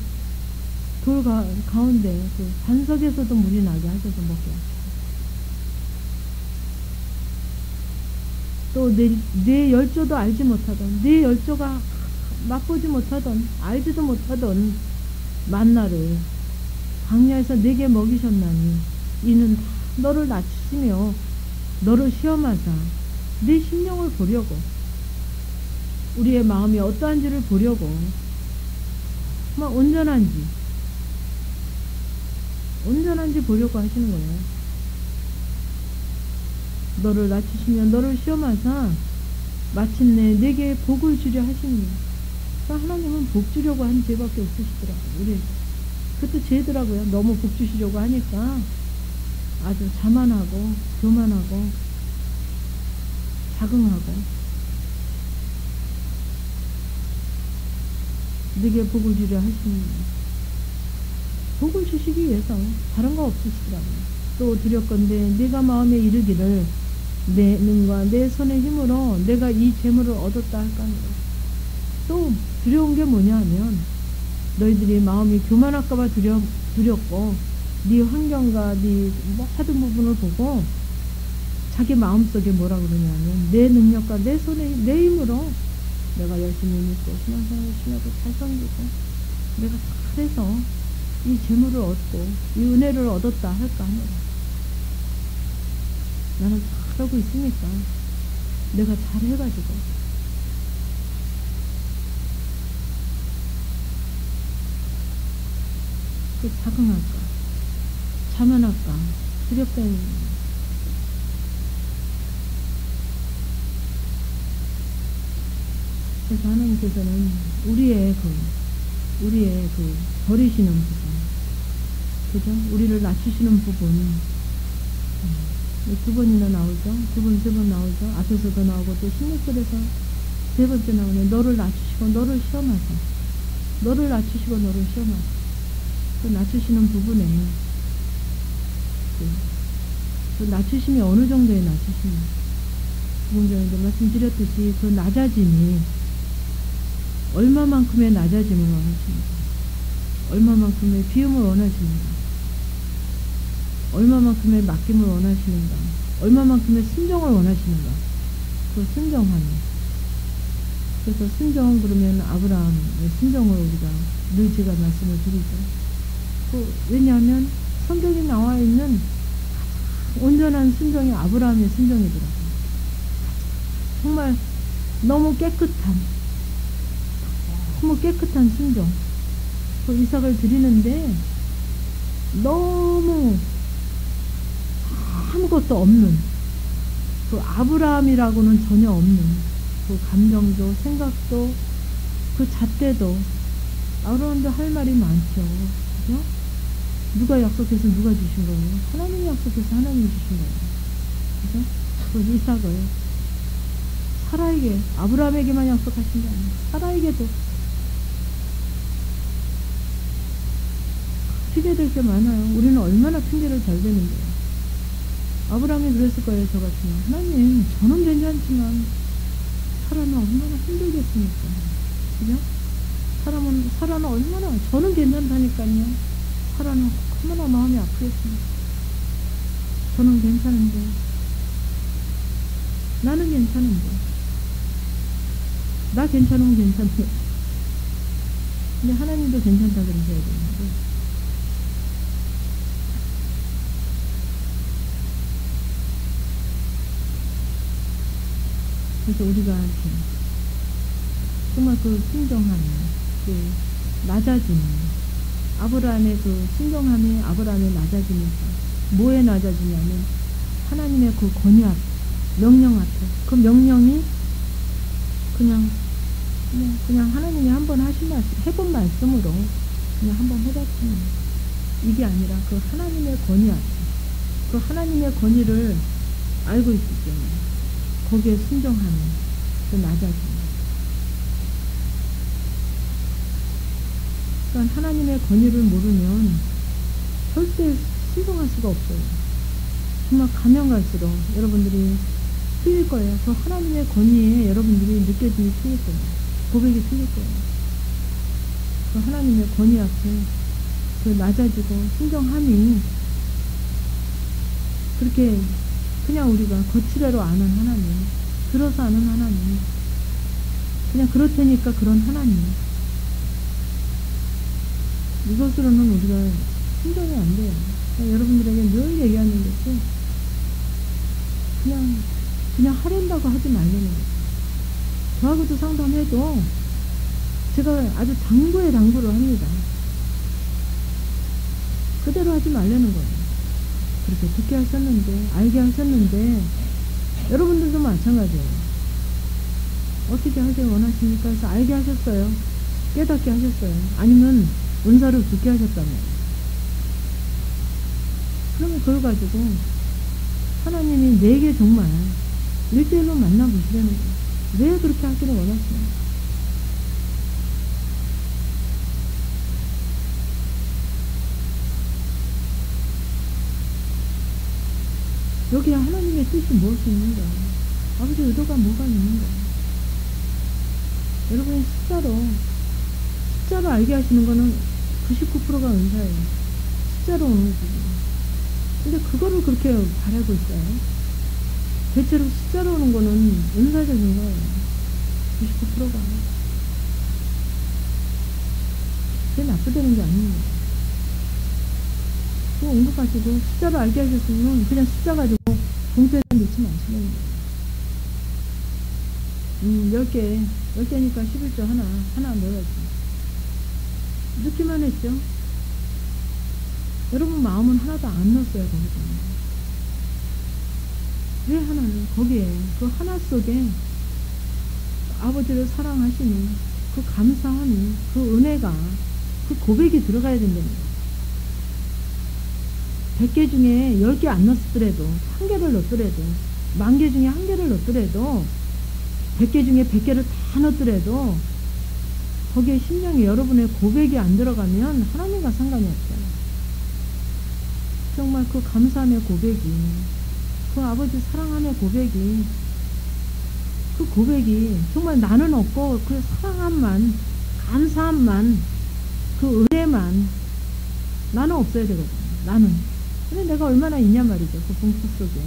가운데 그 반석에서도 물이 나게 하셔서 먹게 하시고, 또 내 열조도 알지 못하던, 내 열조가 맛보지 못하던, 알지도 못하던 만나를 광야에서 내게 먹이셨나니 이는 다 너를 낮추시며 너를 시험하사 내 심령을 보려고, 우리의 마음이 어떠한지를 보려고, 정말 온전한지 보려고 하시는 거예요. 너를 낮추시며 너를 시험하사 마침내 내게 복을 주려 하십니다. 하나님은 복 주려고 한 죄밖에 없으시더라고요. 우리 그것도 죄더라고요. 너무 복 주시려고 하니까 아주 자만하고 교만하고 자긍하고, 네게 복을 주려 하십니다. 복을 주시기 위해서 다른 거 없으시더라고요. 또 두렵건대 네가 마음에 이르기를 내 눈과 내 손의 힘으로 내가 이 재물을 얻었다 할까니라. 또 두려운 게 뭐냐 하면 너희들이 마음이 교만할까봐 두렵고, 네 환경과 네 모든 부분을 보고 자기 마음속에 뭐라 그러냐면 내 능력과 내 손의 내 힘으로 내가 열심히 믿고 신앙생활 열심히 하고 잘 섬기고 내가 잘해서 이 재물을 얻고 이 은혜를 얻었다 할까 하노라. 나는 잘하고 있으니까 내가 잘해가지고 그 자긍할까 자만할까 두렵다는 거예요. 그래서 하나님께서는 우리의 그 버리시는 부분, 그죠? 우리를 낮추시는 부분, 두 번이나 나오죠. 두 번, 세 번 나오죠. 앞에서도 나오고 또 16절에서 세 번째 나오네. 너를 낮추시고 너를 시험하사, 너를 낮추시고 너를 시험하사. 그 낮추시는 부분에 그 낮추심이 어느 정도의 낮추심이, 조금 전에도 말씀드렸듯이 그 낮아짐이 얼마만큼의 낮아짐을 원하십니까? 얼마만큼의 비움을 원하십니까? 얼마만큼의 맡김을 원하시는가? 얼마만큼의 순종을 원하시는가? 그 순종함이. 그래서 순종 그러면 아브라함의 순종을 우리가 늘 제가 말씀을 드리죠. 왜냐하면 성경에 나와 있는 온전한 순종이 아브라함의 순종이더라고요. 정말 너무 깨끗한 순종. 그 이삭을 드리는데 너무 아무것도 없는, 그 아브라함이라고는 전혀 없는 그 감정도 생각도 그 잣대도. 아브라함도 할 말이 많죠. 그죠? 누가 약속해서 누가 주신 거예요? 하나님이 약속해서 하나님이 주신 거예요. 그죠? 그 이삭을 사라에게, 아브라함에게만 약속하신 게 아니에요. 사라에게도 핑계될 게 많아요. 우리는 얼마나 핑계를 잘 대는데요. 아브라함이 그랬을 거예요. 저 같으면 하나님 저는 괜찮지만 사라는 얼마나 힘들겠습니까? 그죠? 사라는 얼마나 저는 괜찮다니까요. 사라는 얼마나 마음이 아프겠습니까? 저는 괜찮은데 나는 괜찮은데 나 괜찮으면 괜찮대. 근데 하나님도 괜찮다 그러셔야 되는데 그래서 우리가 이렇게 정말 그 순종함이 그 낮아짐 아브라함의 그 순종함이 아브라함의 낮아지니까 뭐에 낮아지냐면 하나님의 그 권위 앞에 명령 앞에 그 명령이 그냥 하나님이 한번 하신 말씀 해본 말씀으로 그냥 한번 해봤지만 이게 아니라 그 하나님의 권위 앞에 그 하나님의 권위를 알고 있기 때문에 거기에 순종하는 그 낮아짐. 그러니까 하나님의 권위를 모르면 절대 순종할 수가 없어요. 정말 가면 갈수록 여러분들이 틀릴 거예요. 그 하나님의 권위에 여러분들이 느껴짐이 틀릴 거예요. 고백이 틀릴 거예요. 그 하나님의 권위 앞에 그 낮아지고 순종함이 그렇게 그냥 우리가 거칠애로 아는 하나님, 들어서 아는 하나님, 그냥 그렇다니까 그런 하나님. 이것으로는 우리가 순종이 안 돼요. 여러분들에게 늘 얘기하는 것이 그냥 하랜다고 하지 말라는 거예요. 저하고도 상담해도 제가 아주 당부에 당부를 합니다. 그대로 하지 말라는 거예요. 그렇게 듣게 하셨는데 알게 하셨는데 여러분들도 마찬가지예요. 어떻게 하길 원하십니까? 해서 알게 하셨어요. 깨닫게 하셨어요. 아니면 은사를 듣게 하셨다면 그러면 그걸 가지고 하나님이 내게 정말 1대1로 만나보시라는 거예요. 왜 그렇게 하기를 원하시나요? 여기에 하나님의 뜻이 무엇이 있는가? 아버지 의도가 뭐가 있는가? 여러분이 숫자로 알게 하시는 거는 99%가 은사예요. 숫자로 오는 거지. 근데 그거를 그렇게 바라고 있어요. 대체로 숫자로 오는 거는 은사적인 거예요. 99%가. 그게 나쁘다는 게 아닙니다. 그거 언급하시고 숫자로 알게 하셨으면 그냥 숫자 가지고 봉투에 넣지 마시는 거예요. 10개니까 11조 하나 넣어야지. 넣기만 했죠. 여러분 마음은 하나도 안 넣었어요. 거기다. 왜 하나는 거기에 그 하나 속에 아버지를 사랑하시니 그 감사함이 그 은혜가 그 고백이 들어가야 된다는 거예요. 100개 중에 10개 안 넣었더라도 1개를 넣었더라도 10,000개 중에 1개를 넣었더라도 100개 중에 100개를 다 넣었더라도 거기에 심령에 여러분의 고백이 안 들어가면 하나님과 상관이 없어요. 정말 그 감사함의 고백이 그 아버지 사랑함의 고백이 그 고백이 정말 나는 없고 그 사랑함만 감사함만 그 은혜만 나는 없어야 되거든요. 나는 근데 내가 얼마나 있냐 말이죠. 그 봉투 속에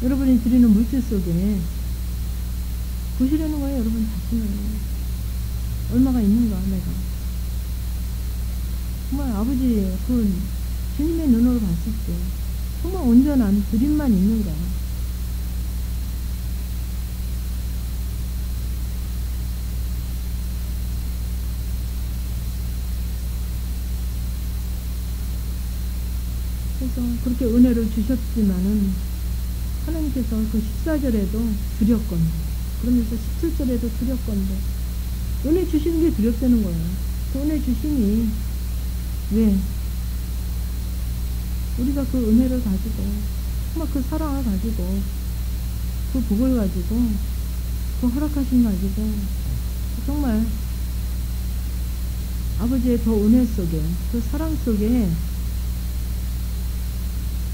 여러분이 드리는 물질 속에 보시려는 거예요. 여러분 자신을 얼마가 있는가 내가 정말 아버지 그 주님의 눈으로 봤을 때 정말 온전한 드림만 있는가. 그래서 그렇게 은혜를 주셨지만은 하나님께서 그 14절에도 두렵건대 그러면서 17절에도 두렵건대 은혜 주시는 게 두렵다는 거예요. 그 은혜 주심이 왜? 우리가 그 은혜를 가지고 정말 그 사랑을 가지고 그 복을 가지고 그 허락하심 가지고 정말 아버지의 더 은혜 속에 그 사랑 속에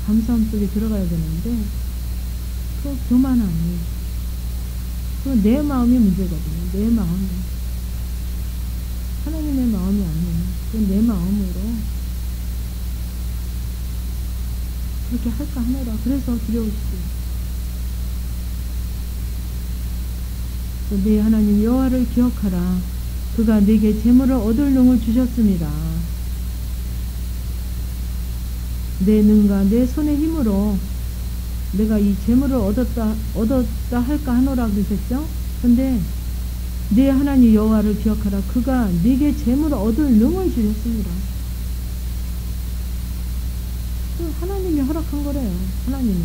감사함 속에 들어가야 되는데 그 교만함이 그 내 마음이 문제거든요. 내 마음이 하나님의 마음이 아니에요. 그 내 마음으로 그렇게 할까 하노라. 그래서 두려우시고 내 하나님 여호와를 기억하라. 그가 네게 재물을 얻을 능을 주셨습니다. 내 능과 내 손의 힘으로 내가 이 재물을 얻었다 할까 하노라 그러셨죠? 근데 내 하나님 여호와를 기억하라. 그가 네게 재물을 얻을 능을 주셨습니다. 하나님이 허락한 거래요. 하나님이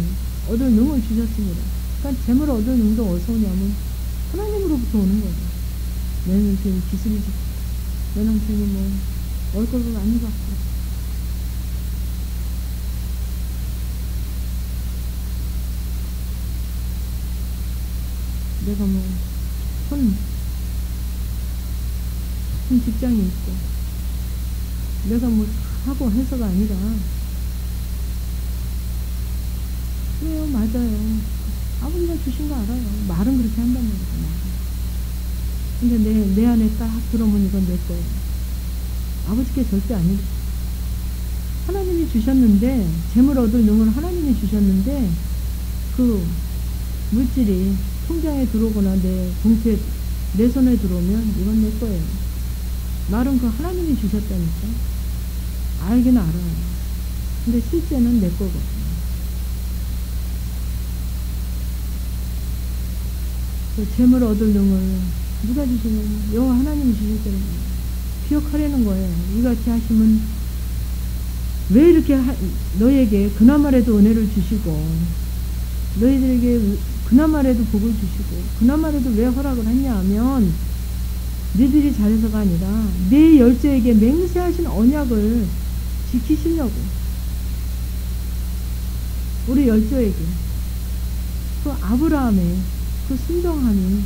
얻을 능을 주셨습니다. 그러니까 재물을 얻을 능도 어디서 오냐면 하나님으로부터 오는 거죠. 내 남편이 기술이 좋고 내 남편이 뭐 얼굴을 많이 받고 내가 뭐 큰 직장이 있고 내가 뭐 하고 해서가 아니라 그래요. 맞아요. 아버지가 주신 거 알아요. 말은 그렇게 한단 말이에요. 근데 내 안에 딱 들어오면 이건 내 거예요. 아버지께 절대 아니고 하나님이 주셨는데 재물 얻을 능을 하나님이 주셨는데 그 물질이 통장에 들어오거나 내 봉투에 내 손에 들어오면 이건 내 거예요. 말은 그 하나님이 주셨다니까. 알긴 알아요. 근데 실제는 내 거거든요. 그 재물 얻을 능을 누가 주시냐면 여호와 하나님이 주셨다는 거예요. 기억하려는 거예요. 이같이 하시면 왜 이렇게 너에게 그나마라도 은혜를 주시고 너희들에게 그나마라도 복을 주시고 그나마라도 왜 허락을 했냐 하면 너희들이 잘해서가 아니라 내 열조에게 맹세하신 언약을 지키시려고 우리 열조에게 그 아브라함의 그 순종함이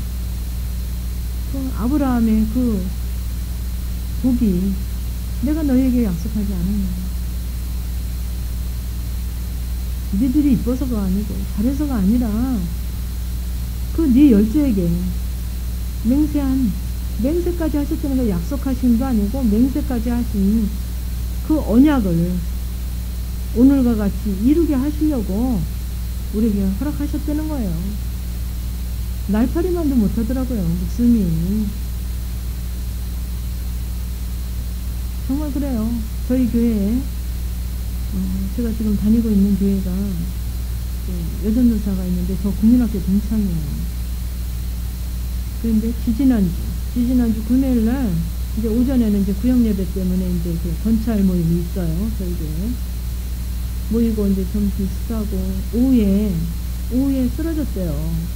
그 아브라함의 그 복이 내가 너희에게 약속하지 않았냐. 니들이 이뻐서가 아니고 잘해서가 아니라 그 네 열조에게 맹세까지 하셨다는 거 약속하신 거 아니고 맹세까지 하신 그 언약을 오늘과 같이 이루게 하시려고 우리에게 허락하셨다는 거예요. 날파리만도 못하더라고요. 목숨이. 정말 그래요. 저희 교회에 제가 지금 다니고 있는 교회가 여전도사가 있는데 저 국민학교 동창이에요. 그런데 지지난주 금요일날 이제 오전에는 이제 구역예배 때문에 이제 그 건찰 모임이 있어요. 저희 교회 모이고 이제 점심 식사하고 오후에 쓰러졌대요.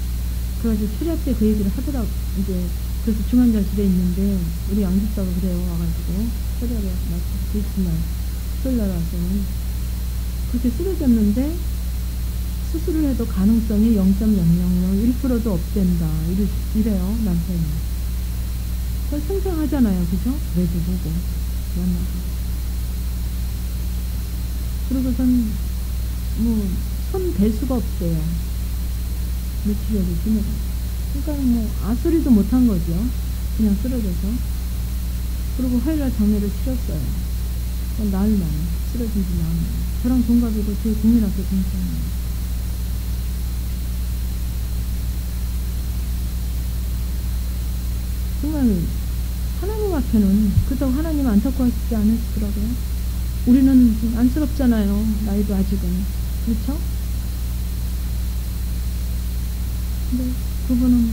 그래가지고 초대 때 그 얘기를 하더라고. 이제 그래서 중환자실에 있는데 우리 양집사가 그래요. 와가지고 초대를 마치 그날 수요일날 와서는 그렇게 쓰러졌는데 수술을 해도 가능성이 0.000 1%도 없댄다. 이래요, 남편이. 그걸 생생하잖아요. 그죠? 매주 보고, 만나고. 그러고선, 손 댈 수가 없대요. 며칠여도 지내가. 그러니까 아소리도 못한 거죠. 그냥 쓰러져서. 그리고 화요일날 장례를 치렀어요. 나흘 만에. 쓰러진 지 나흘 만에. 저랑 동갑이고, 제 국민학교 동창이에요. 정말 하나님 앞에는 그렇다고 하나님 안타까워하시지 않으시더라고요. 우리는 좀 안쓰럽잖아요. 나이도 아직은. 그렇죠? 근데 그분은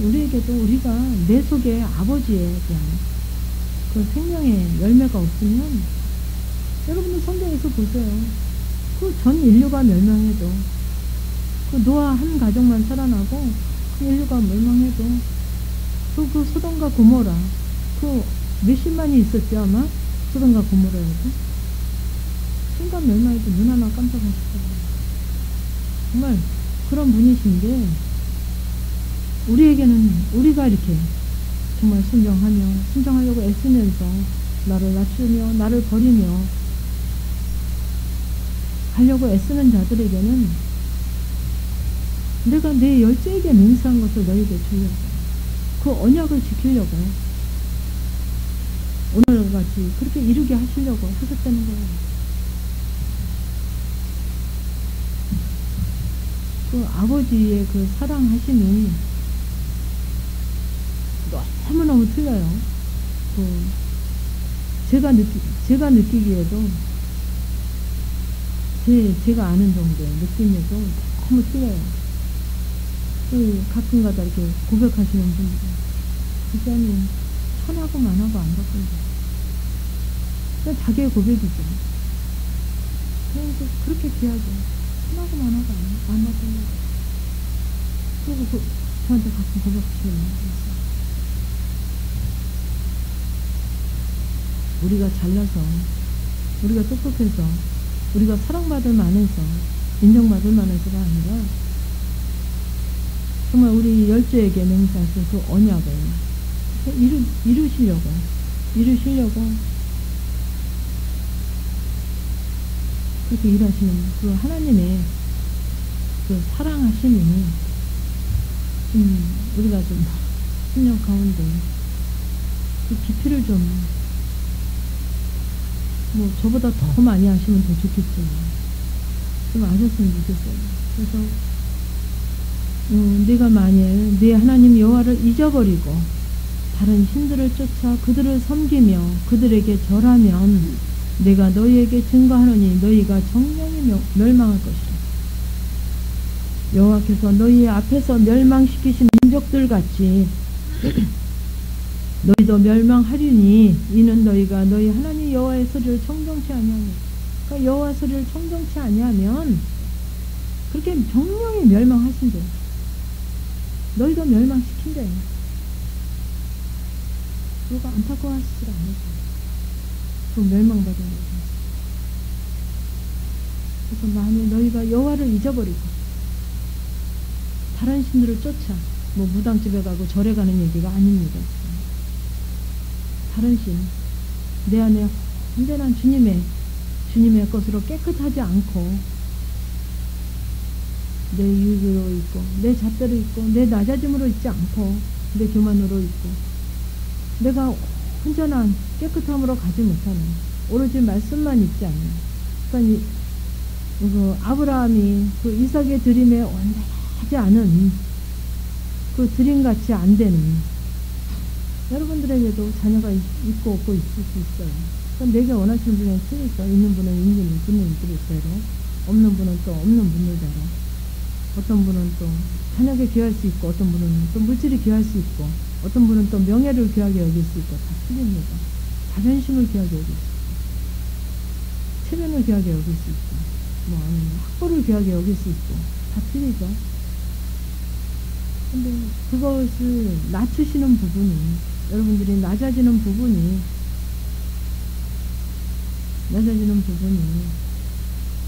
우리에게도 우리가 내 속에 아버지에 대한 그 생명의 열매가 없으면 여러분들 성경에서 보세요. 그 전 인류가 멸망해도 그 노아 한 가족만 살아나고 인류가 멸망해도 그 소돔과 고모라 그 몇십만이 있었죠 아마 소돔과 고모라에도 순간 멸망해도 눈 하나 깜짝하셨어요. 정말 그런 분이신데 우리에게는 우리가 이렇게 정말 순종하려고 애쓰면서 나를 낮추며 나를 버리며 가려고 애쓰는 자들에게는 내가 내 열조에게 맹세한 것을 너희에게 주려고, 그 언약을 지키려고, 오늘같이 그렇게 이루게 하시려고 하셨다는 거예요. 그 아버지의 그 사랑하심이 너무너무 틀려요. 제가 느끼기에도, 제가 아는 정도의 느낌에도 너무 틀려요. 가끔가다 이렇게 고백하시는 분들이, 기자님, 천하고 만하고 안 바꾼다. 그냥 자기의 고백이죠. 그렇게 귀하죠. 천하고 만하고 안 바꾼다. 그리고 저한테 가끔 고백하시는 분들이 있어요. 우리가 잘나서, 우리가 똑똑해서, 우리가 사랑받을 만해서, 인정받을 만해서가 아니라 정말 우리 열조에게 맹세하신 그 언약을 이루시려고 그렇게 일하시는 그 하나님의 그 사랑하심이 우리가 좀 10년 가운데 그 깊이를 좀 저보다 더 많이 하시면 더 좋겠죠. 좀 아셨으면 좋겠어요. 그래서 네가 만일 네 하나님 여호와를 잊어버리고 다른 신들을 쫓아 그들을 섬기며 그들에게 절하면 내가 너희에게 증거하노니 너희가 정령히 멸망할 것이라. 여호와께서 너희 앞에서 멸망시키신 민족들 같이 너희도 멸망하리니 이는 너희가 너희 하나님 여호와의 소리를 청정치 아니하니. 그러니까 여호와 소리를 청정치 아니하면 그렇게 정령히 멸망하신대. 너희도 멸망시킨대. 그러고 안타까워하시질 않으세요. 그 멸망받은 거죠. 그래서 만일 너희가 여호와를 잊어버리고 다른 신들을 쫓아, 무당집에 가고 절에 가는 얘기가 아닙니다. 다른 신, 내 안에 온전한 주님의 것으로 깨끗하지 않고 내 유익으로 있고 내 잣대로 있고 내 낮아짐으로 있지 않고 내 교만으로 있고 내가 온전한 깨끗함으로 가지 못하는 오로지 말씀만 있지 않는, 그러니까 그 아브라함이 그 이삭의 드림에 온전하지 않은 그 드림같이 안 되는 여러분들에게도 자녀가 있고 없고 있을 수 있어요. 그럼 내게 원하시는 분이 틀리죠. 있는 분은 있는 분들대로, 없는 분은 또 없는 분들대로. 어떤 분은 또 자녀에게 귀할 수 있고, 어떤 분은 또 물질이 귀할 수 있고, 어떤 분은 또 명예를 귀하게 여길 수 있고, 다 틀립니다. 자존심을 귀하게 여길 수 있고, 체면을 귀하게 여길 수 있고, 아니면 학벌을 귀하게 여길 수 있고, 다 틀리죠. 근데 그것을 낮추시는 부분이, 여러분들이 낮아지는 부분이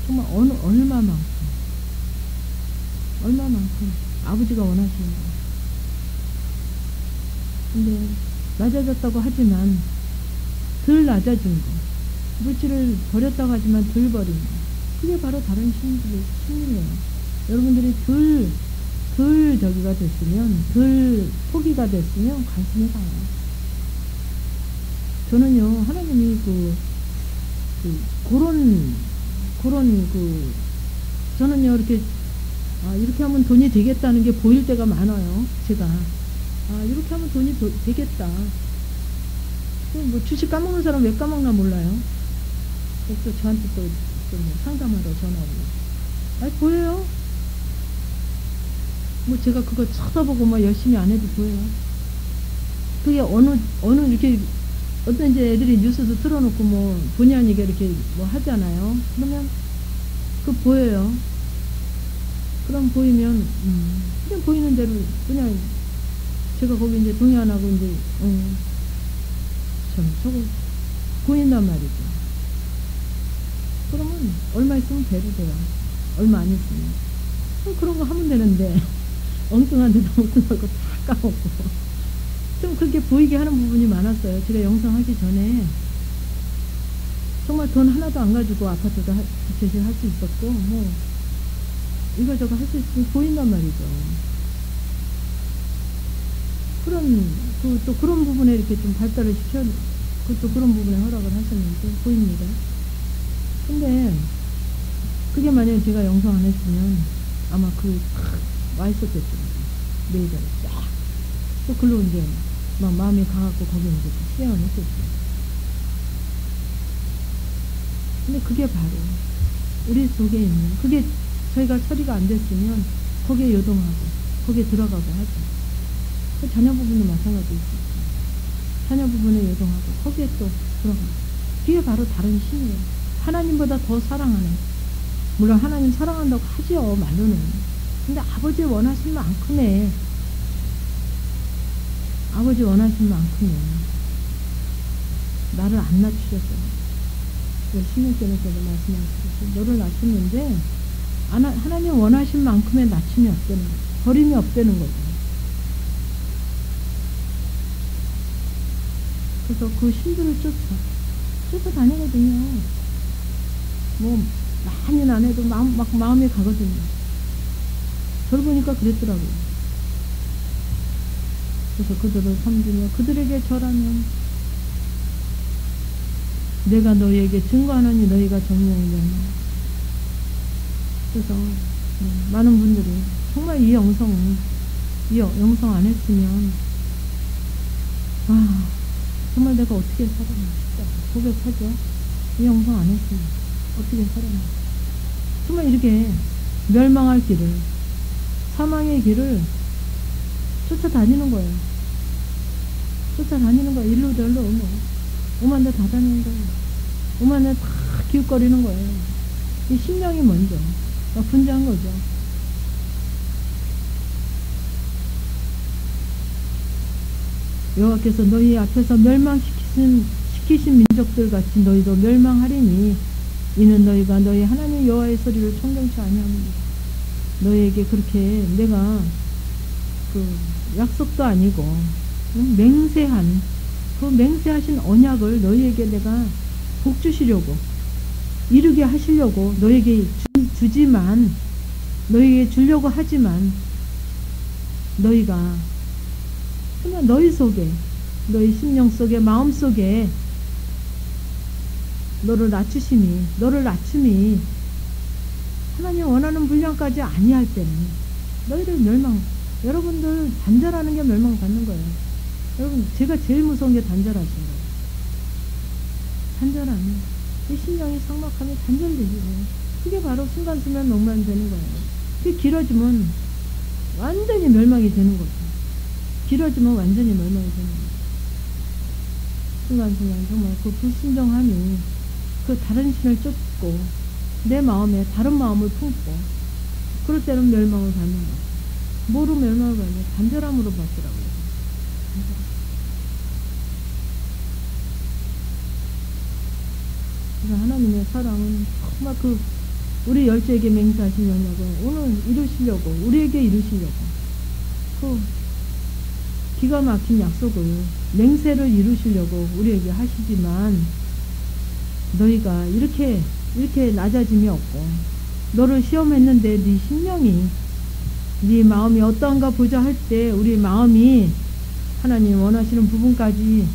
정말 얼마만큼 아버지가 원하시는 거예요. 근데 낮아졌다고 하지만 덜 낮아진 거, 물질을 버렸다고 하지만 덜 버린 거, 그게 바로 다른 신이에요. 여러분들이 덜 저기가 됐으면, 덜 포기가 됐으면 관심이 가요. 저는요, 하나님이 저는요, 이렇게 하면 돈이 되겠다는 게 보일 때가 많아요. 제가. 이렇게 하면 돈이 되겠다. 주식 까먹는 사람 왜 까먹나 몰라요. 또 저한테 또 상담하러 전화 오고. 보여요. 제가 그거 쳐다보고 열심히 안 해도 보여요. 그게 어느 이렇게 어떤 이제 애들이 뉴스도 틀어놓고 본의 아니게 이렇게 하잖아요. 그러면 보여요. 그럼 보이면 그냥 보이는 대로 그냥 제가 거기 이제 동의 안 하고 이제 저거 보인단 말이죠. 그러면 얼마 있으면 배로 돼요. 얼마 안 있으면. 그런 거 하면 되는데 엉뚱한 데다 엉뚱하고 다 까먹고 좀 그렇게 보이게 하는 부분이 많았어요. 제가 영상 하기 전에 정말 돈 하나도 안 가지고 아파트도 두 채씩 할 수 있었고, 뭐 이거저거 할 수 있으면 보인단 말이죠. 또 그런 부분에 이렇게 좀 발달을 그것도 그런 부분에 허락을 하셨는지 보입니다. 근데 그게 만약에 제가 영성 안 했으면 아마 와 있었겠죠. 매일에 쫙. 또 글로 이제 막 마음이 가갖고 거기 이제 시행을 했겠죠. 근데 그게 바로 우리 속에 있는, 그게 저희가 처리가 안 됐으면 거기에 요동하고 거기에 들어가고 하죠. 그 자녀 부분도 마찬가지일 수 있어요. 자녀 부분에 요동하고 거기에 또 들어가고. 그게 바로 다른 신이에요. 하나님보다 더 사랑하는. 물론 하나님 사랑한다고 하지요, 말로는. 근데 아버지 원하신 만큼의, 아버지 원하신 만큼의 나를 안 낮추셨어요. 신명전에서도 말씀하셨듯이 너를 낮췄는데 하나님 원하신 만큼의 낮춤이 없다는 거죠. 버림이 없다는 거죠. 그래서 그 신들을 쫓아다니거든요. 뭐 많이는 안 해도 마음이 가거든요. 저를 보니까 그랬더라고요. 그래서 그들을 섬기며 그들에게 절하면 내가 너희에게 증거하노니 너희가 정령이냐. 그래서 많은 분들이 정말 이 영성 안 했으면 정말 내가 어떻게 살아나 고백하죠. 이 영성 안 했으면 어떻게 살아나. 정말 이렇게 멸망할 길을, 사망의 길을 쫓아다니는 거예요. 쫓아다니는 거예요. 일로 저로 오만 데 다 다니는 거예요. 오만 데 다 기웃거리는 거예요. 이 심령이 먼저 분주한 거죠. 여호와께서 너희 앞에서 멸망시키신 민족들 같이 너희도 멸망하리니 이는 너희가 너희 하나님 여호와의 소리를 청정치 아니함이니라. 너희에게 그렇게 내가 약속도 아니고 맹세한 그 맹세하신 언약을 너희에게 내가 복 주시려고 이루게 하시려고 너희에게 주지만 너희에게 주려고 하지만 너희가 그냥 너희 속에 너희 심령 속에 마음 속에 너를 낮춤이 하나님 원하는 분량까지 아니할 때는 너희를 여러분들 단절하는 게 멸망받는 거예요. 여러분 제가 제일 무서운 게 단절하신 거예요. 단절하면 이 심령이 삭막하면 단절되지. 그게 바로 순간순간 멸망이 되는 거예요. 그게 길어지면 완전히 멸망이 되는 거죠. 길어지면 완전히 멸망이 되는 거죠. 순간순간 정말 그 불순종함이 그 다른 신을 쫓고 내 마음에 다른 마음을 품고 그럴 때는 멸망을 받는 거죠. 뭐로 멸망을 받냐? 단절함으로 받더라고요. 그래서 하나님의 사랑은 정말 우리 열조에게 맹세하신 언약을 오늘 이루시려고 우리에게 이루시려고 기가 막힌 약속을 맹세를 이루시려고 우리에게 하시지만 너희가 이렇게 낮아짐이 없고 너를 시험했는데 네 심령이 네 마음이 어떠한가 보자 할 때 우리 마음이 하나님 원하시는 부분까지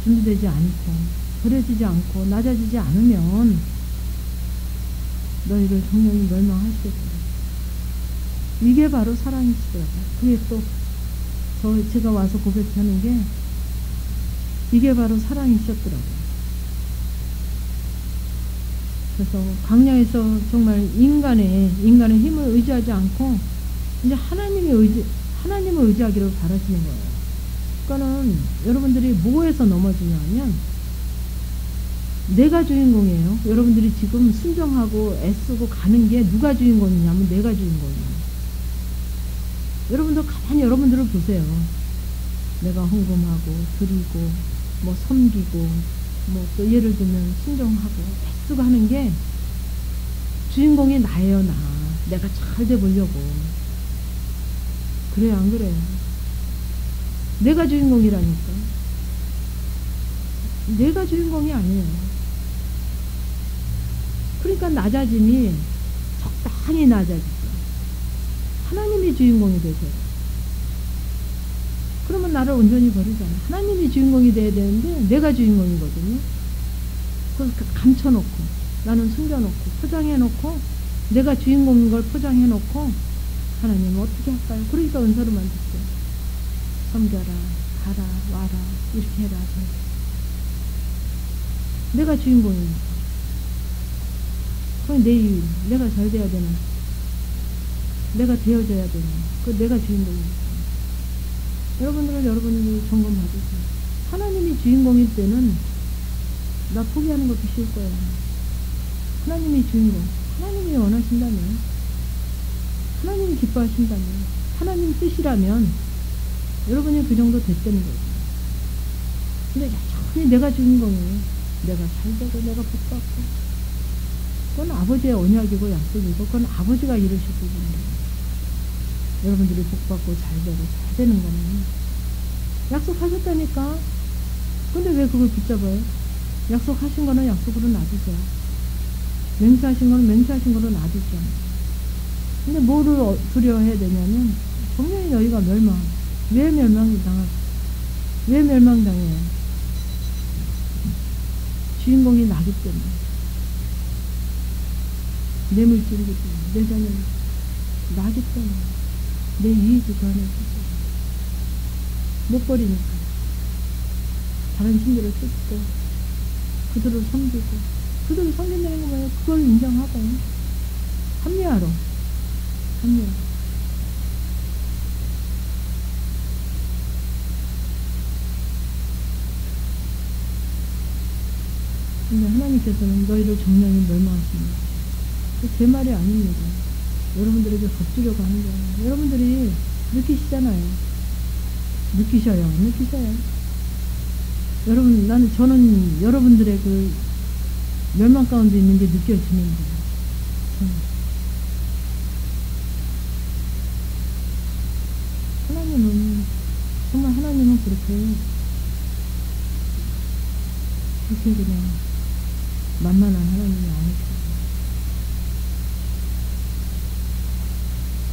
준비되지 않고 버려지지 않고 낮아지지 않으면 너희를 정령히 멸망하시겠다. 이게 바로 사랑이시더라고요. 그게 또 제가 와서 고백하는 게 이게 바로 사랑이셨더라고요. 그래서 광야에서 정말 인간의 힘을 의지하지 않고 이제 하나님을 의지하기를 바라시는 거예요. 그러니까는 여러분들이 뭐에서 넘어지냐면 내가 주인공이에요. 여러분들이 지금 순종하고 애쓰고 가는 게 누가 주인공이냐면 내가 주인공이에요. 여러분도 가만히 여러분들을 보세요. 내가 헌금하고 드리고 뭐 섬기고 뭐 또 예를 들면 순종하고 애쓰고 하는 게 주인공이 나예요. 내가 잘 돼 보려고. 그래요 안 그래요? 내가 주인공이라니까. 내가 주인공이 아니에요. 그러니까 낮아짐이 적당히 낮아지죠. 하나님이 주인공이 되세요. 그러면 나를 온전히 버리잖아. 하나님이 주인공이 돼야 되는데 내가 주인공이거든요. 그래서 감춰놓고 나는 숨겨놓고 포장해놓고 내가 주인공인 걸 포장해놓고 하나님은 어떻게 할까요? 그러니까 은사를 만들죠. 섬겨라, 가라, 와라, 이렇게 해라. 내가 주인공이니까. 그럼 내 이유, 내가 잘 돼야 되는, 내가 되어줘야 되는, 그 내가 주인공이니까. 여러분들은 여러분들이 점검받으세요. 하나님이 주인공일 때는 나 포기하는 것도 쉬울 거예요. 하나님이 주인공, 하나님이 원하신다면, 하나님이 기뻐하신다면, 하나님 뜻이라면 여러분이 그 정도 됐다는 거죠. 근데 여전히 내가 주인공이에요. 내가 잘 되고 내가 복 받고, 그건 아버지의 언약이고 약속이고 그건 아버지가 이루실 부분이에요. 여러분들이 복 받고 잘 되고 잘 되는 거는 약속하셨다니까. 근데 왜 그걸 붙잡아요? 약속하신 거는 약속으로 놔두세요. 맹세하신 거는 맹세하신 거로 놔두죠. 근데 뭐를 두려워해야 되냐면 분명히 너희가 왜 멸망당할까? 왜 멸망당해요? 주인공이 나기 때문에, 내 물질이기 때문에, 내 자녀는 나기 때문에, 내 이익이 그 안에 있어요. 못 버리니까 다른 신들을 쫓고 그들을 섬기고, 그들을 섬긴다는 거 뭐예요? 그걸 인정하고 합리화로. 근데 하나님께서는 너희를 정령히 멸망하십니다. 제 말이 아닙니다. 여러분들에게 겁주려고 하는 거예요. 여러분들이 느끼시잖아요. 느끼셔요. 저는 여러분들의 그 멸망 가운데 있는 게 느껴지는 거예요. 하나님은 그렇게 그냥 만만한 하나님이 아니죠.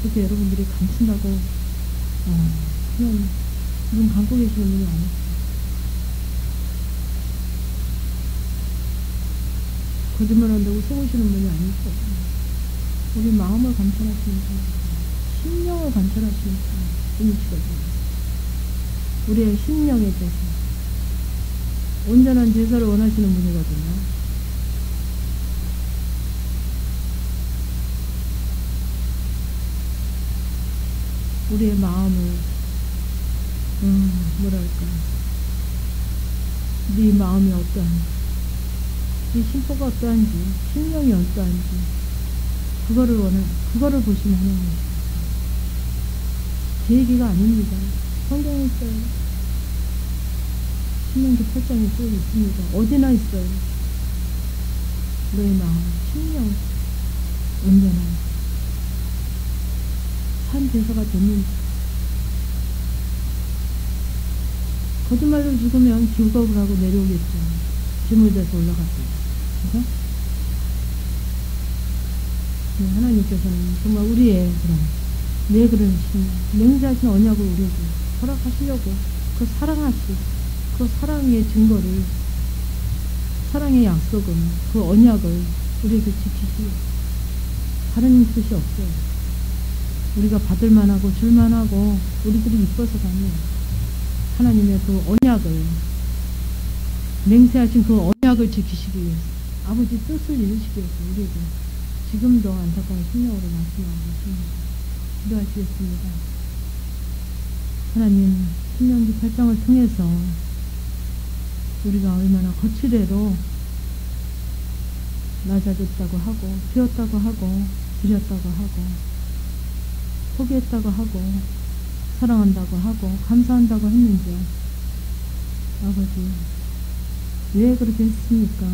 그렇게 여러분들이 감춘다고 그냥 눈 감고 계시는 분이 아니죠. 거짓말한다고 속으시는 분이 아니죠. 우리 마음을 감춰하시는 분, 심령을 감춰하시는 분이시거든요. 우리의 심령의 제사, 온전한 제사를 원하시는 분이거든요. 우리의 마음을 네 마음이 어떠한지, 네 심포가 어떠한지, 심령이 어떠한지 그거를 보시면 하는 거예요. 제 얘기가 아닙니다. 성경에 있어요. 신명기 8장에 써 있습니다. 어디나 있어요. 너의 마음, 심령, 온전한 산 제사가 됐는지. 거짓말로 죽으면 기겁을 하고 내려오겠죠. 지물돼서 올라갔어요. 그죠? 네, 하나님께서는 정말 우리의 그런 맹세하신 언약을 우리에게 허락하시려고 그 사랑의 증거를, 사랑의 약속은, 그 언약을 우리에게 지키시고 다른 뜻이 없어요. 우리가 받을만하고 줄만하고 우리들이 이뻐서가 아니에요. 하나님의 그 언약을, 맹세하신 그 언약을 지키시기 위해서, 아버지 뜻을 이루시기 위해서 우리에게 지금도 안타까운 심령으로 말씀하고 계십니다. 기도하시겠습니다. 하나님, 신명기 8장을 통해서 우리가 얼마나 거칠애로 낮아졌다고 하고, 비웠다고 하고, 드렸다고 하고, 포기했다고 하고, 사랑한다고 하고, 감사한다고 했는지, 아버지, 왜 그렇게 했습니까?